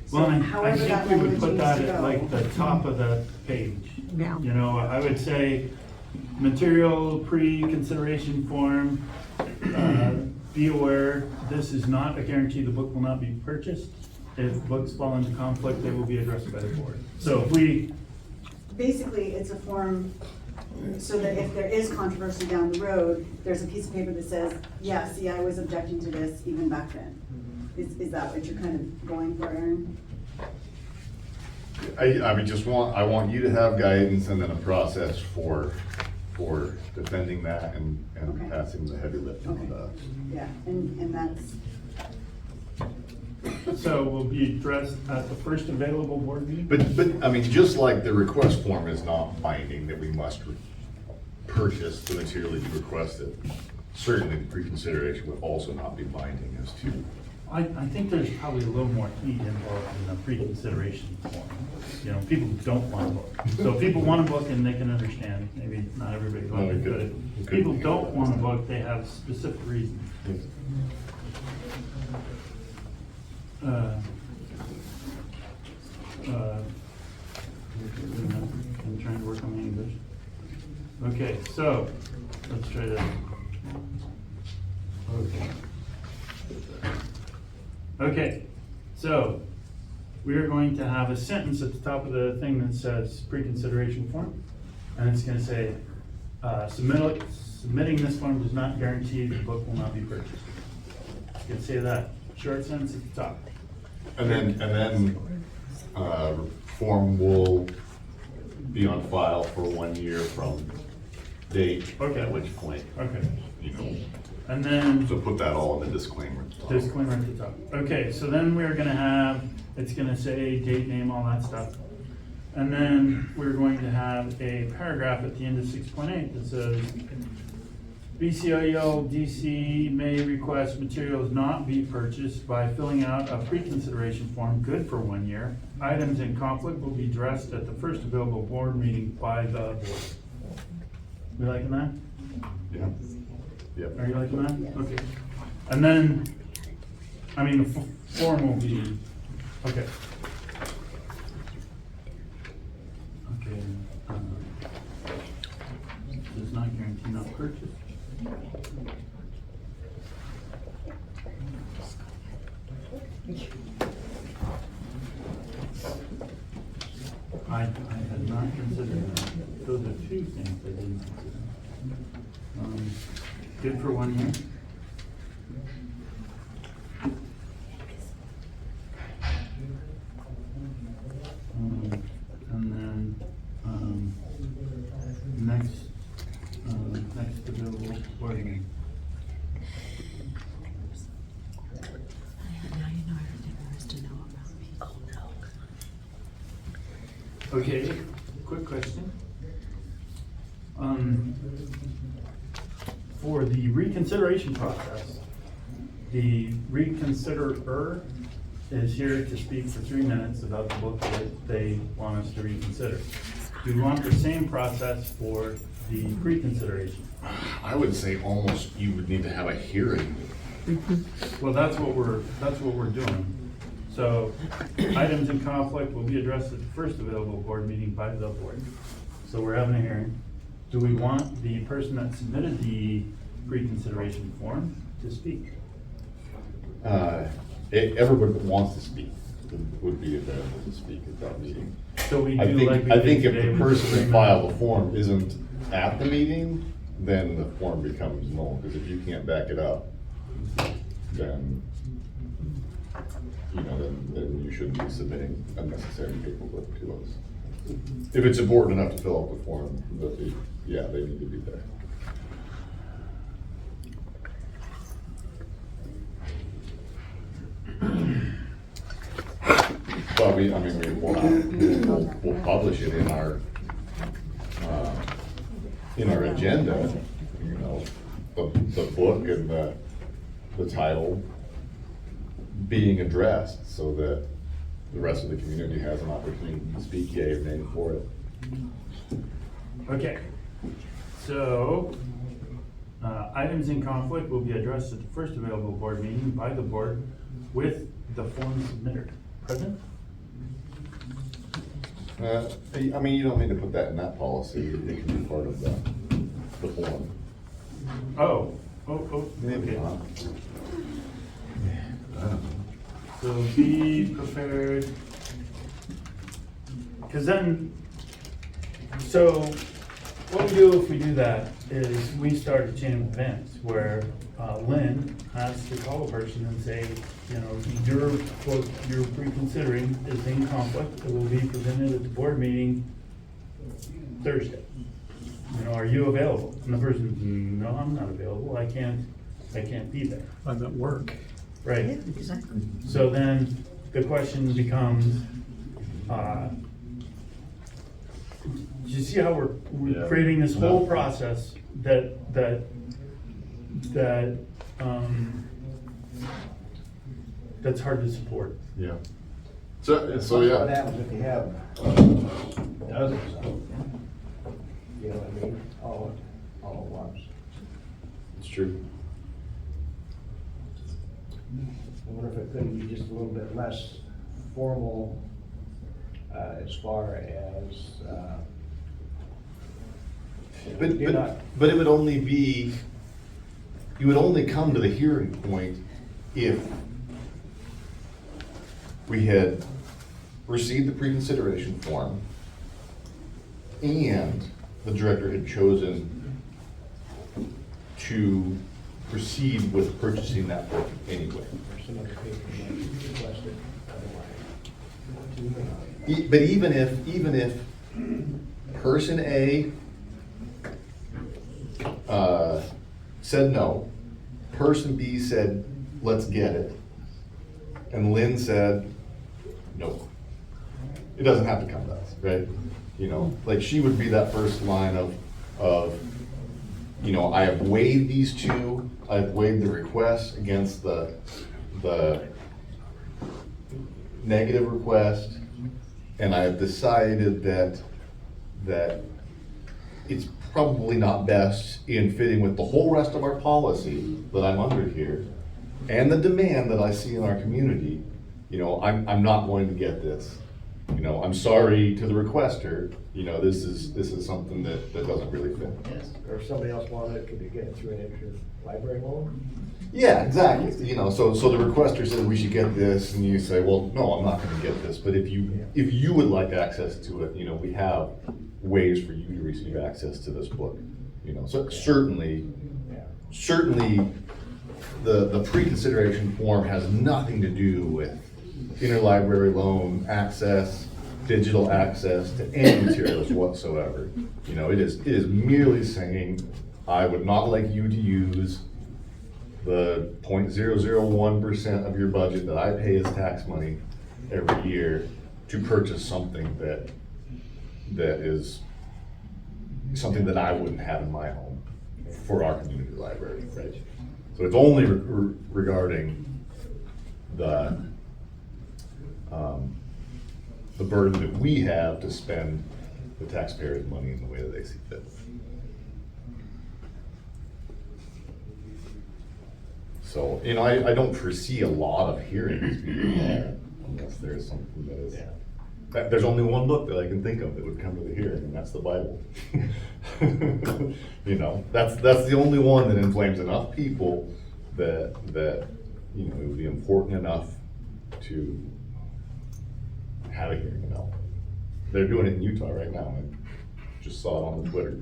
So Well, I however think that we would language put needs that to at go. like the top of the page. Yeah. You know, I would say, material pre-consideration form, be aware, this is not a guarantee the book will not be purchased. If books fall into conflict, they will be addressed by the board. So if we, Basically, it's a form so that if there is controversy down the road, there's a piece of paper that says, yeah, see, I was objecting to this even back then. Is that what you're kind of going for, Aaron? I mean, I want you to have guidance and then a process for defending that and Okay. passing the heavy lifting on Okay. us. Yeah, and that's, so will be addressed at the first available board meeting? But, I mean, just like the request form is not binding that we must purchase the material that you requested, certainly the pre-consideration would also not be binding as to. I think there's probably a little more heat involved in the pre-consideration form. You know, people don't want a book. So if people want a book and they can understand, maybe not everybody No, will, it but could- if it could people be. don't want a book, they have specific reasons. I'm trying to work on my English. Okay, so, let's try to. Okay, so, we are going to have a sentence at the top of the thing that says pre-consideration form. And it's gonna say, submitting this form does not guarantee the book will not be purchased. You can say that, short sentence at the top. And then, form will be on file for 1 year from date, Okay. at which point, Okay, you know, and then so put that all in the disclaimer. disclaimer at the top. Okay, so then we're gonna have, it's gonna say date, name, all that stuff. And then we're going to have a paragraph at the end of 6.8 that says, BCIO DC may request materials not be purchased by filling out a pre-consideration form good for 1 year. Items in conflict will be addressed at the first available board meeting by the board. We liking that? Yeah. Yep. Are you liking that? Yes. Okay. And then, I mean, the form will be, okay. Okay. Does not guarantee not purchase. I had not considered that. Those are two things I didn't consider. Good for 1 year. And then, next available board meeting. Now you know everything there is to know about me. Oh, no. Okay, quick question. For the reconsideration process, the reconsiderer is here to speak for 3 minutes about the book that they want us to reconsider. Do we want the same process for the pre-consideration? I would say almost you would need to have a hearing. Well, that's what we're doing. So, items in conflict will be addressed at the first available board meeting by the board. So we're having a hearing. Do we want the person that submitted the pre-consideration form to speak? Everybody that wants to speak would be available to speak at that meeting. So we I do think, like we I did think if today the with person that agreement. filed the form isn't at the meeting, then the form becomes null, because if you can't back it up, then, you know, then you shouldn't be submitting unnecessary paperwork to us. If it's important enough to fill out the form, but yeah, they need to be there. But we we'll publish it in our agenda, you know, the book and the title being addressed so that the rest of the community has an opportunity to speak yea or nay for it. Okay, so, items in conflict will be addressed at the first available board meeting by the board with the form submitter. Present? I mean, you don't need to put that in that policy, it can be part of the form. Oh, Maybe okay. not. So be prepared. Cause then, so what we do if we do that is we start a chain of events where Lynn has to call a person and say, you know, your quote, you're reconsidering is in conflict. It will be presented at the board meeting Thursday. You know, are you available? And the person, no, I'm not available. I can't be there. I'm at work. Right. Exactly. So then the question becomes, do you see how we're Yeah. creating this whole No. process that that's hard to support? Yeah. So What yeah, happens if you have dozens of them? You know what I mean? All at once. it's true. I wonder if it couldn't be just a little bit less formal, as far as, you're not- But it would only be, you would only come to the hearing point if we had received the pre-consideration form and the director had chosen to proceed with purchasing that book anyway. or some other paper might be requested otherwise. But even if person A said no, person B said, let's get it, and Lynn said, no, it doesn't have to come to us, right? You know, like she would be that first line of, you know, I have weighed these two, I've weighed the request against the negative request, and I have decided that it's probably not best in fitting with the whole rest of our policy that I'm under here, and the demand that I see in our community, you know, I'm not going to get this. You know, I'm sorry to the requester, you know, this is something that doesn't really fit. Yes. Or if somebody else wanted it, could they get it through an interlibrary loan? Yeah, exactly, you know, so the requester said we should get this, and you say, well, no, I'm not gonna get this, but if you would like access to it, you know, we have ways for you to receive access to this book, you know, so certainly, the pre-consideration form has nothing to do with interlibrary loan access, digital access to any materials whatsoever. You know, it is merely saying, I would not like you to use the 0.001% of your budget that I pay as tax money every year to purchase something that is something that I wouldn't have in my home for our community library, right? So it's only regarding the burden that we have to spend the taxpayers' money in the way that they see fit. So, you know, I don't foresee a lot of hearings being had unless there's something that is, there's only one book that I can think of that would come to the hearing, and that's the Bible. You know, that's the only one that inflames enough people that, you know, it would be important enough to have a hearing about. They're doing it in Utah right now. I just saw it on the Twitter.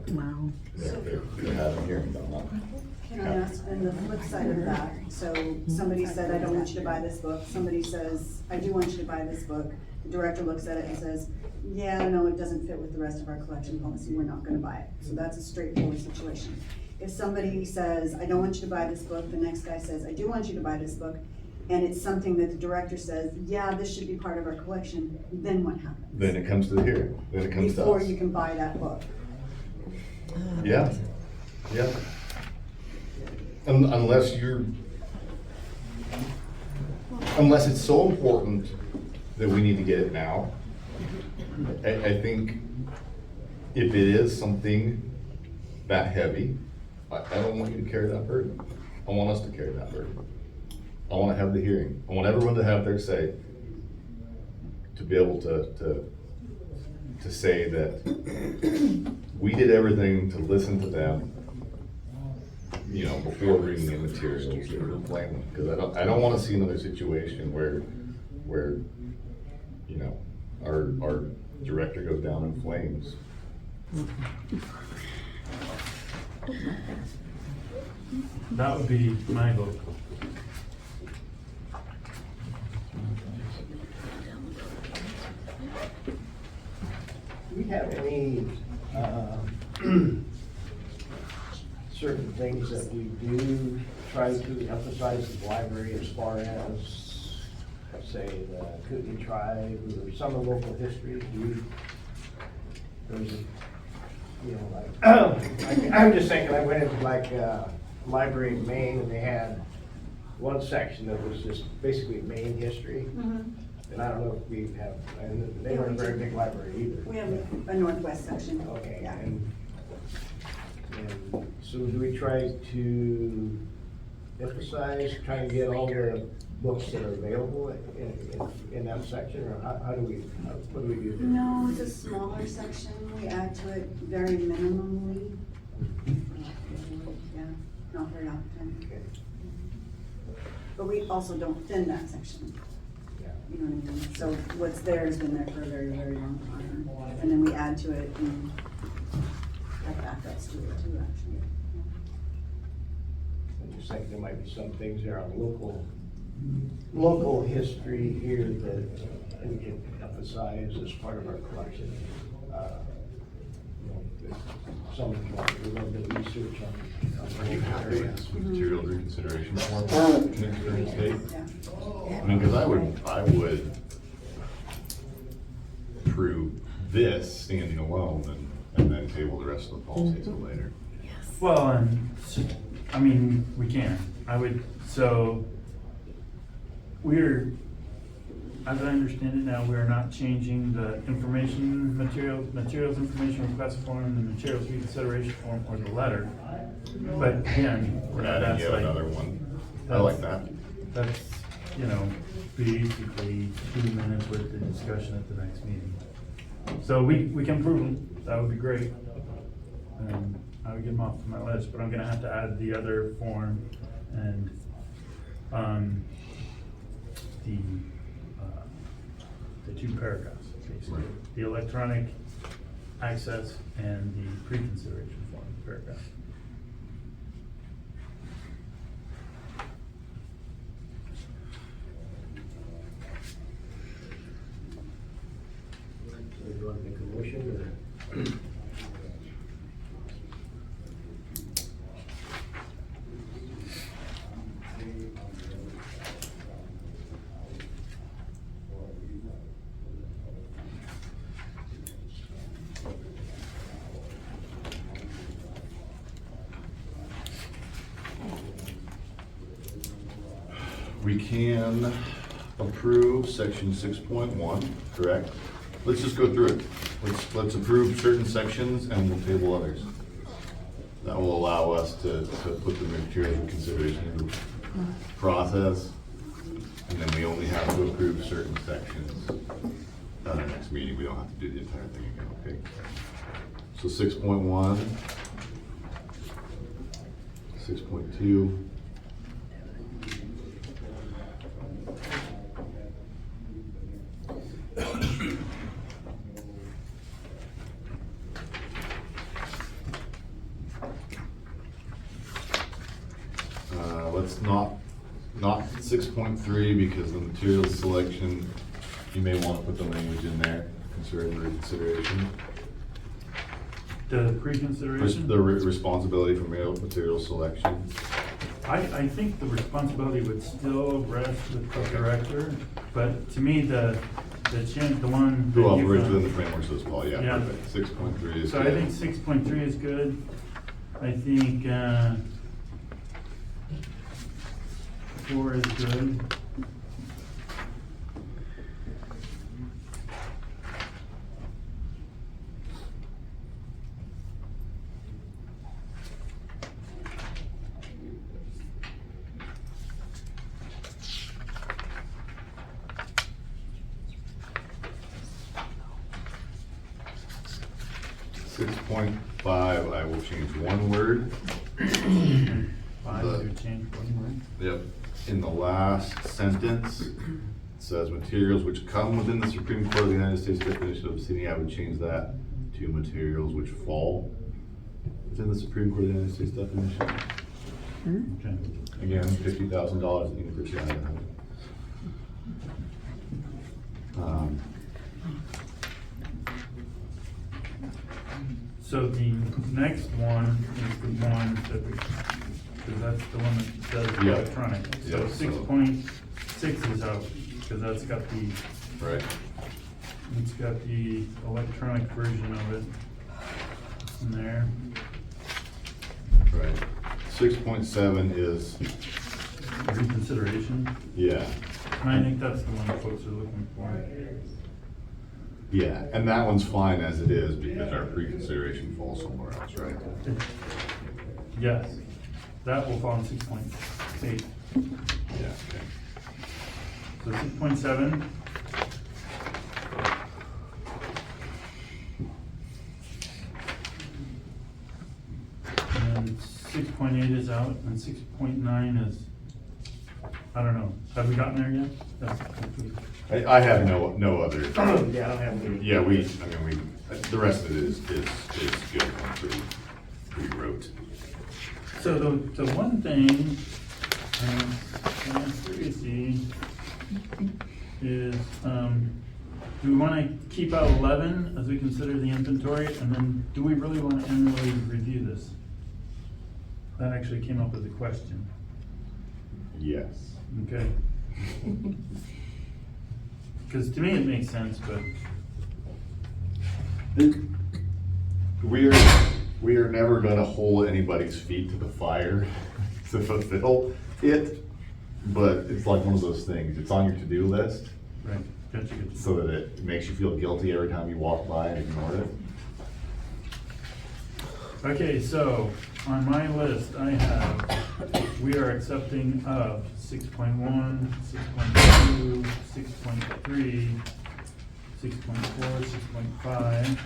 Wow. They're having hearings on that. Can I ask, and the flip side of that, so somebody said, I don't want you to buy this book, somebody says, I do want you to buy this book. The director looks at it and says, yeah, no, it doesn't fit with the rest of our collection policy, we're not gonna buy it. So that's a straightforward situation. If somebody says, I don't want you to buy this book, the next guy says, I do want you to buy this book, and it's something that the director says, yeah, this should be part of our collection, then what happens? Then it comes to the hearing, then it comes to Before us. you can buy that book. Yeah, yeah. Unless it's so important that we need to get it now. I think if it is something that heavy, I don't want you to carry that burden. I want us to carry that burden. I wanna have the hearing. I want everyone to have their say, to be able to say that we did everything to listen to them, you know, before bringing in materials or playing them. Cause I don't wanna see another situation where, you know, our director goes down in flames. That would be my vote. Do we have any, certain things that we do try to emphasize the library as far as, let's say, the Kootenai tribe or some of the local history? There's a, you know, like, I'm just thinking, I went into like, library in Maine, and they had one section that was just basically Maine history. And I don't know if we have, and they weren't a very big library either. We have a northwest section. Okay, Yeah. and so do we try to emphasize, try to get all the books that are available in that section, or how do we, what do we do? No, it's a smaller section, we add to it very minimally. Yeah, not very often. Okay, But we also don't thin that section, yeah. you know what I mean? So what's there has been there for a very, very long time. And then we add to it and have backups to it too, actually. I just think there might be some things there on local history here that we can emphasize as part of our collection. You know, that someone wants to do a little bit of research on. Are you happy with material reconsideration form in the current state? Yeah. I mean, cause I would approve this standing alone and then table the rest of the policies till later. Well, I mean, we can. I would, so as I understand it now, we're not changing the materials information request form, the materials reconsideration form, or the letter. But again, We're adding that's yet like, another one. I like that. that's, you know, basically 2 minutes worth of discussion at the next meeting. So we can prove them, that would be great. I would get them off my list, but I'm gonna have to add the other form and, the 2 paragraphs, basically. Right. The electronic access and the pre-consideration form paragraph. So do you want to make a motion, or? We can approve section 6.1, correct? Let's just go through it. Let's approve certain sections and we'll table others. That will allow us to put the materials in consideration in the process. And then we only have to approve certain sections at our next meeting. We don't have to do the entire thing again, okay? So 6.1, 6.2. let's not 6.3, because the material selection, you may want to put the language in there, considering reconsideration. The pre-consideration? The responsibility for material selection. I think the responsibility would still rest with the director, but to me, the change, the one. that Who you operates found- within the framework says, Paul, yeah, Yeah. perfect. 6.3 is So I good. think 6.3 is good. I think, 4 is good. Six 6.5, I will change one word. 5, The- you would change one Yep. In the last sentence, it says materials which come within the Supreme Court of the United States definition of obscenity. I would change that to materials which fall within the Supreme Court of the United States definition. word. Okay. Again, $50,000 at the University of Idaho. So the next one is the one that we, because that's the one that does Yeah. electronic. So Yeah, so- 6.6 is out, because that's got the, Right. it's got the electronic version of it in there. Right. 6.7 is, Reconsideration, yeah, and I think that's the one folks are looking for. yeah, and that one's fine as it is because our pre-consideration falls somewhere else, right? Yes, that will fall in 6.8. Yeah, okay. So 6.7. And 6.8 is out, and 6.9 is, I don't know, have we gotten there yet? That's complete. I have no other, Yeah, I don't have any. yeah, the rest of it is good, pretty rote. So the one thing, previously, is, do we wanna keep out 11 as we consider the inventory, and then do we really wanna annually review this? That actually came up as a question, Yes. okay? Cause to me it makes sense, but, We are never gonna hold anybody's feet to the fire to fulfill it, but it's like one of those things, it's on your to-do list, right, gotcha. so that it makes you feel guilty every time you walk by and ignore it. Okay, so on my list, I have, we are accepting of 6.1, 6.2, 6.3, 6.4, 6.5,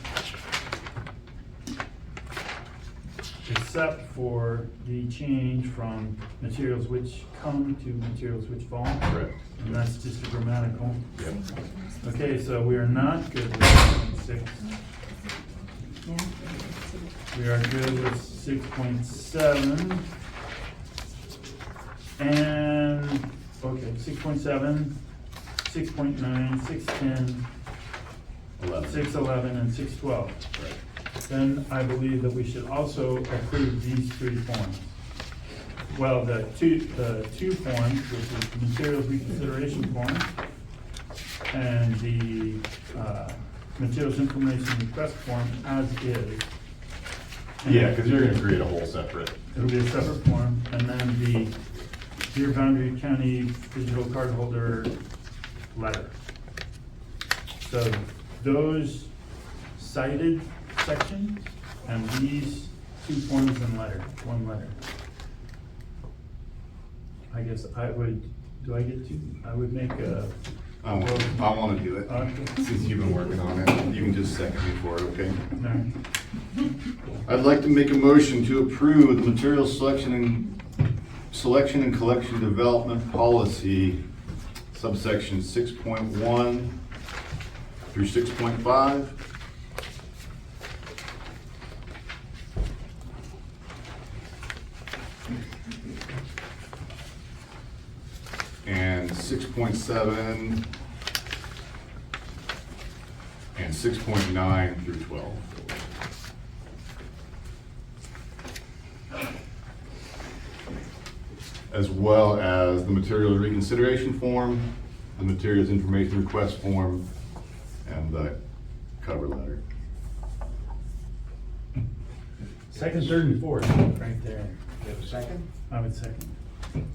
except for the change from materials which come to materials which fall. Correct. And that's just a grammatical. Yep. Okay, so we are not good with 6.6. We are good with 6.7. And, okay, 6.7, 6.9, 6.10, 11. 6.11, and 6.12. Then I believe that we should also approve these 3 forms. Well, the two forms, which is the materials reconsideration form and the materials information request form as is. Yeah, because you're gonna create a whole separate. It'll be a separate form, and then the Deer Boundary County digital card holder letter. So those cited sections and these 2 forms and letter, 1 letter. I guess I would, do I get to? I would make a. I wanna do it, Okay. since you've been working on it, you can just second me for it, okay? No. I'd like to make a motion to approve the material selection and collection development policy, subsection 6.1 through 6.5. 6.7 and 6.9 through 12. As well as the materials reconsideration form, the materials information request form, and the cover letter. Second, third, and fourth, right there. You have a second? I would second.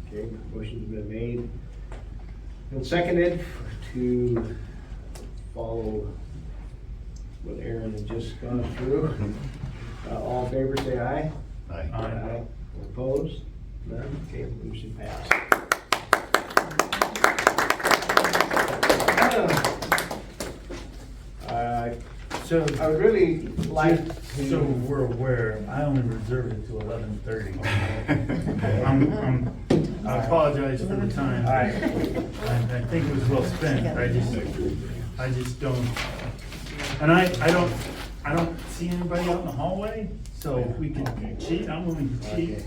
Okay, motion's been made and seconded to follow what Aaron had just gone through. All in favor, say aye. Aye. Aye. Opposed? None? Okay, motion passed. So I would really like So to, we're aware, I only reserved it to 11:30. I apologize for the time. Aye. I think it was well spent. I just don't, and I don't see anybody out in the hallway, so if we can cheat, I'm willing to cheat. Okay.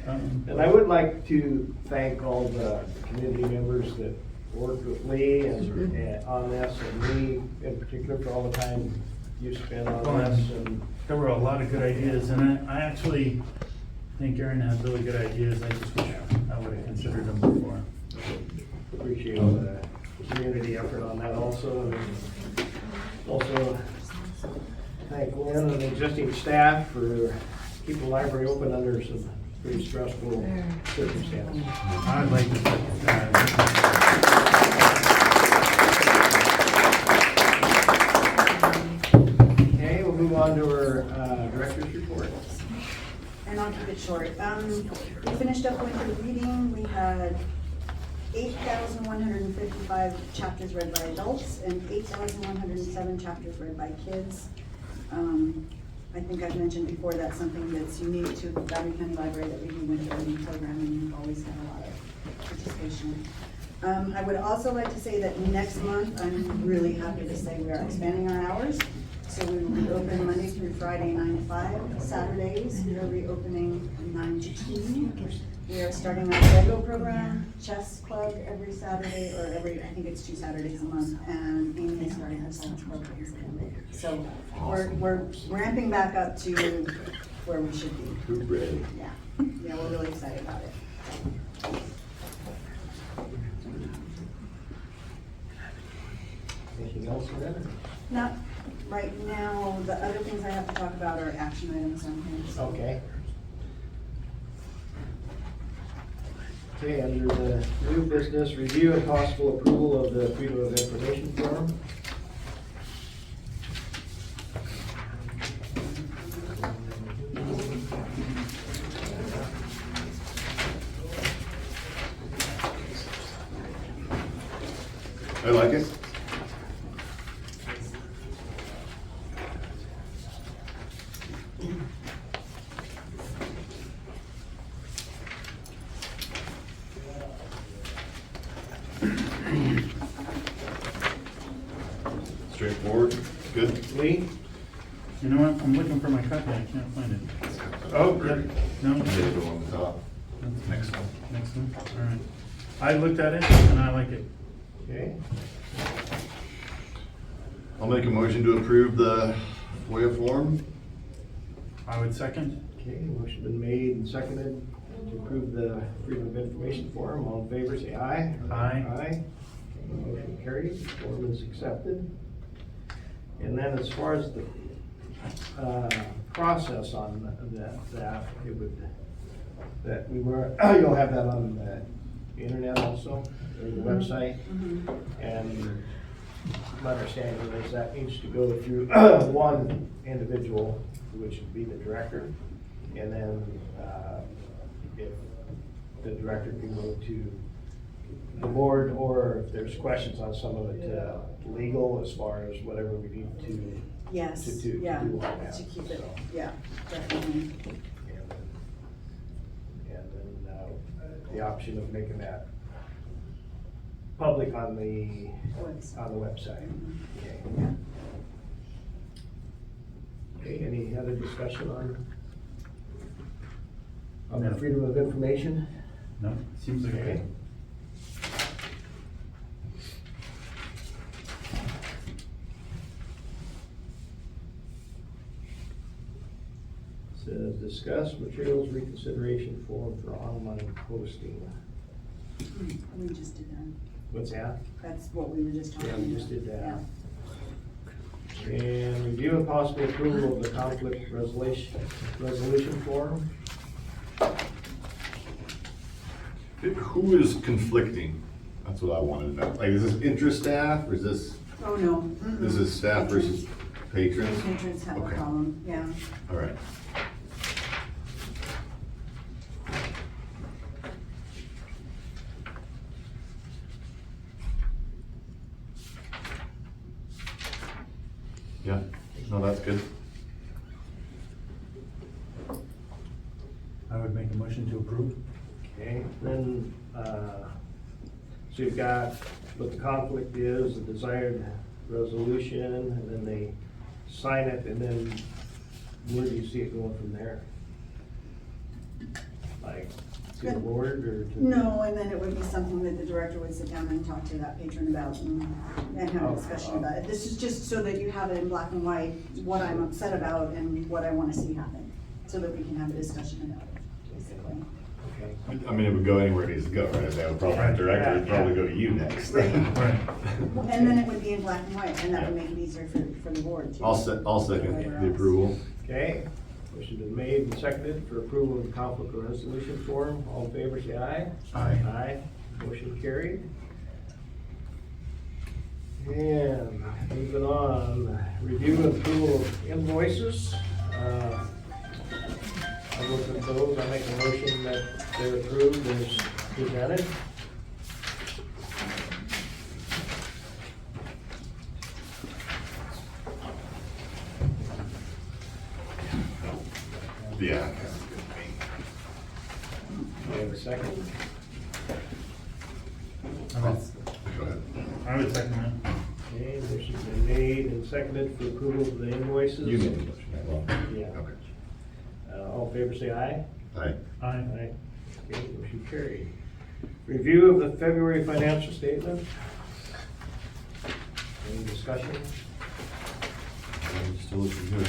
And I would like to thank all the community members that worked with Lee and on this, and Lee in particular for all the time you spent on this. And There were a lot of good ideas, and I actually think Aaron had really good ideas. I just wish I would have considered them before. appreciate the community effort on that also. And also thank Lynn and the existing staff for keeping the library open under some pretty stressful circumstances. I'd like to second that. Okay, we'll move on to our director's report. And I'll keep it short. We finished up winter reading. We had 8,155 chapters read by adults and 8,107 chapters read by kids. I think I've mentioned before, that's something that's unique to the Boundary County Library, that we do winter reading program, and we've always had a lot of participation. I would also like to say that next month, I'm really happy to say we are expanding our hours. So we will be open Monday through Friday, 9 to 5. Saturdays, we are reopening 9 to 2. We are starting our Lego program, chess club every Saturday, or I think it's 2 Saturdays a month, and Amy is starting her science programs. So we're ramping back up to where we should be. Ready. Yeah, we're really excited about it. Anything else in there? Not right now. The other things I have to talk about are action items on here. So. Okay. Okay, under the new business, review and possible approval of the Freedom of Information form. I like it. Straightforward, good. Lee? You know what, I'm looking for my copy, I can't find it. Oh, yep, no, There you go on the top. Next one. next one, all right. I looked at it and I like it. Okay. I'll make a motion to approve the FOIA form. I would second. Okay, motion been made and seconded to approve the Freedom of Information form. All in favor, say aye. Aye. Aye. Okay, motion carried, form is accepted. And then as far as the process on that, it would, that we were, you'll have that on the internet also, or the website. And my understanding is that needs to go through one individual, which would be the director. And then if the director can go to the board, or if there's questions on some of it, legal, as far as whatever we need to. Yes, To yeah, do all that, to keep it, so. yeah, definitely. And then the option of making that public on the website. Okay. Okay, any other discussion on the No. Freedom of Information? No, seems like Okay. it. To discuss materials reconsideration form for online posting. We just did that. What's that? That's what we were just talking Yeah, about. we just did that. Yeah. And review and possible approval of the conflict resolution form. Who is conflicting? That's what I wanted to know. Like, is this interest staff or is this, Oh, no. Mm-mm. this is staff versus patrons? Patrons have a Okay. problem, yeah. All right. Yeah, no, that's good. I would make a motion to approve. Okay, then, so you've got what the conflict is, the desired resolution, and then they sign it, and then where do you see it going from there? Like, to the board or to? No, and then it would be something that the director would sit down and talk to that patron about and have a discussion about it. This is just so that you have it in black and white, what I'm upset about and what I wanna see happen, so that we can have a discussion about it, basically. Okay. I mean, it would go anywhere it needs to go, right? If they have a problem with the director, it'd probably go to you next. And then it would be in black and white, and that would make it easier for the board too. I'll second the approval. Okay, motion been made and seconded for approval of the conflict resolution form. All in favor, say aye. Aye. Aye, motion carried. And moving on, review and approval of invoices. I look at those, I make a motion that they're approved as presented. Yeah. Do I have a second? Go ahead. I would second that. Okay, motion's been made and seconded for approval of the invoices. You made the motion. Yeah. Okay. All in favor, say aye. Aye. Aye. Aye. Okay, motion carried. Review of the February financial statement. Any discussion? Still looking good.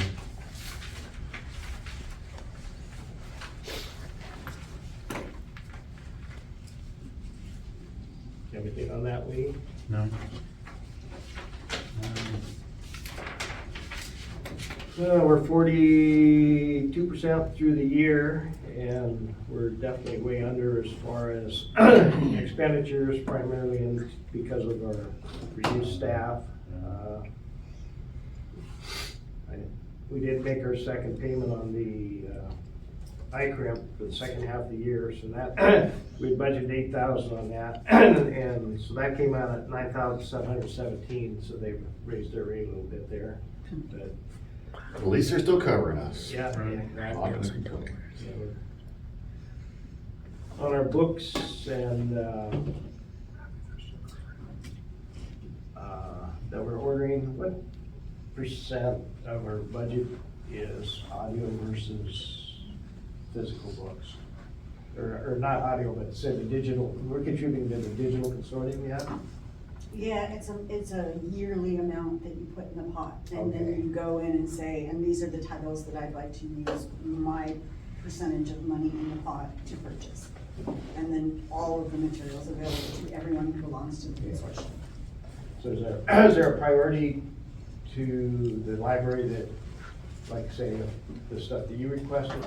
Anything on that, Lee? No. We're 42% through the year, and we're definitely way under as far as expenditures, primarily because of our reduced staff. We did make our second payment on the ICRIM for the second half of the year, so that, we had budgeted 8,000 on that, and so that came out at 9,717, so they raised their rate a little bit there. But At least they're still covering us. yeah, I'm not gonna exactly. complain. Yeah, we're on our books and, that we're ordering, what percent of our budget is audio versus physical books? Or not audio, but say the digital, we're contributing to the digital consortium yet? Yeah, it's a yearly amount that you put in the pot, and then Okay. you go in and say, and these are the titles that I'd like to use my percentage of money in the pot to purchase. And then all of the materials available to everyone who belongs to the consortium. So is there a priority to the library that, like say, the stuff that you requested,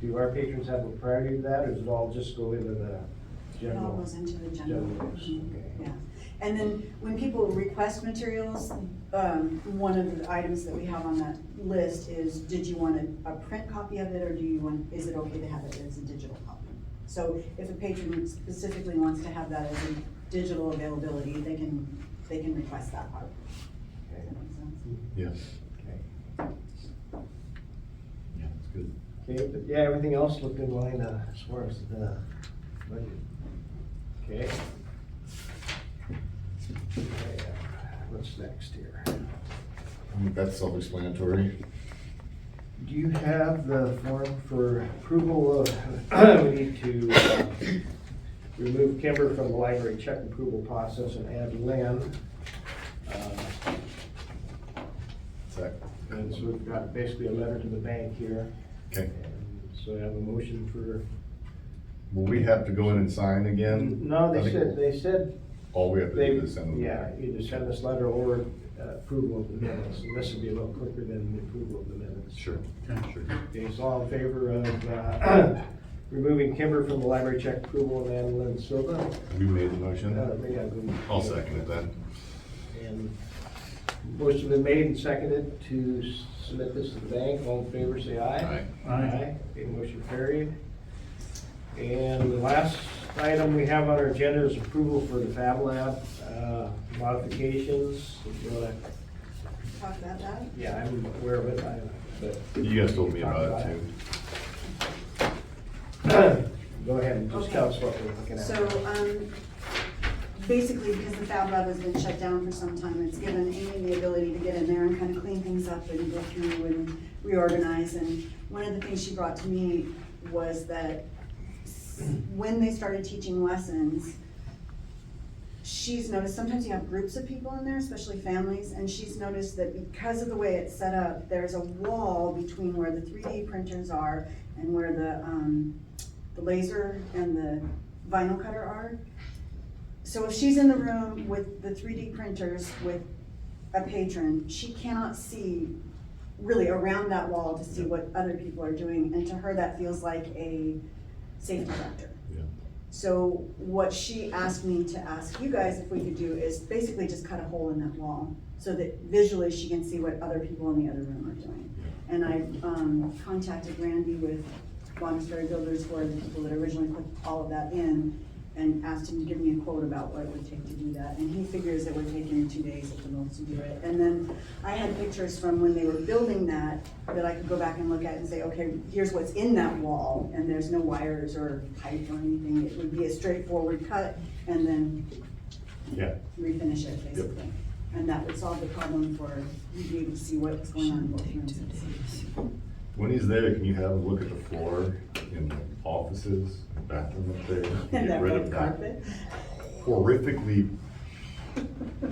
do our patrons have a priority to that, or does it all just go into the It all general? goes into the general. General use, Mhm, okay. Yeah, and then when people request materials, one of the items that we have on that list is, did you want a print copy of it, or is it okay to have it as a digital copy? So if a patron specifically wants to have that as a digital availability, they can request that part. Does that make sense? Yes. Okay. Yeah, that's good. Okay, but yeah, everything else looked in line as far as the budget. Okay. Okay, what's next here? I think that's self-explanatory. Do you have the form for approval of, we need to remove Kimber from the library check approval process and add Lynn. Sec. And so we've got basically a letter to the bank here. Okay. So I have a motion for, Will we have to go in and sign again? no, I think they said All we have to they, do is send them. yeah, either send this letter or approval of the minutes, and this would be a little quicker than the approval of the minutes. Sure. Okay. Sure. Okay, so all in favor of removing Kimber from the library check approval and Annalyn Silva? We made the motion. Maybe I'll go. I'll second it then. And motion been made and seconded to submit this to the bank. All in favor, say aye. Aye. Aye. Okay, motion carried. And the last item we have on our agenda is approval for the Fab Lab modifications. If you wanna- Talk about that. Yeah, I'm aware of it, but. You guys told me about it too. Go ahead and just tell us what we're looking at. So, basically, because the Fab Lab has been shut down for some time, it's given Amy the ability to get in there and kind of clean things up and go through and reorganize. And one of the things she brought to me was that when they started teaching lessons, she's noticed sometimes you have groups of people in there, especially families, and she's noticed that because of the way it's set up, there's a wall between where the 3D printers are and where the laser and the vinyl cutter are. So if she's in the room with the 3D printers with a patron, she cannot see really around that wall to see what other people are doing, and to her that feels like a safety factor. Yeah. So what she asked me to ask you guys if we could do is basically just cut a hole in that wall so that visually she can see what other people in the other room are doing. And I contacted Randy with Monastery Builders, who are the people that originally put all of that in, and asked him to give me a quote about what it would take to do that. And he figures it would take him 2 days at the most to do it. And then I had pictures from when they were building that I could go back and look at and say, okay, here's what's in that wall, and there's no wires or pipe or anything. It would be a straightforward cut and then Yeah. refinish it, basically. And that would solve the problem for you to be able to see what's going on in both rooms. When he's there, can you have him look at the floor in the offices, bathroom up there? And Get that rid red of that carpet. horrifically,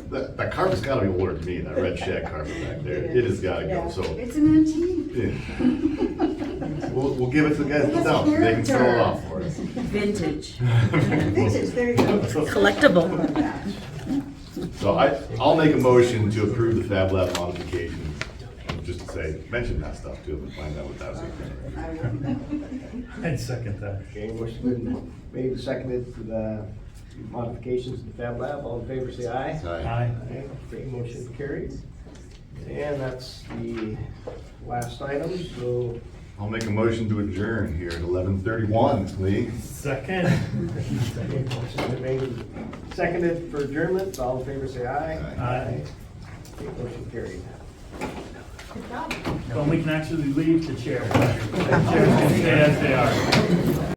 that carpet's gotta be older than me, that red shag carpet back there. It has gotta go, Yeah. so. It's an antique. Yeah. We'll give it to the guys It has down, they can sell it character. off for us. Vintage, Vintage, there you go. collectible. How about that? So I'll make a motion to approve the Fab Lab modifications, and just to say, mention that stuff to them and find out what that's about. I will. I'd second that. Okay, motion been made and seconded for the modifications to the Fab Lab. All in favor, say aye. Aye. Okay, motion carried. And that's the last item, so. I'll make a motion to adjourn here at 11:31, Lee. Second. Motion been made and seconded for adjournment. All in favor, say aye. Aye. Okay, motion carried. Good job. Well, we can actually leave the chair. The chairs can stay as they are.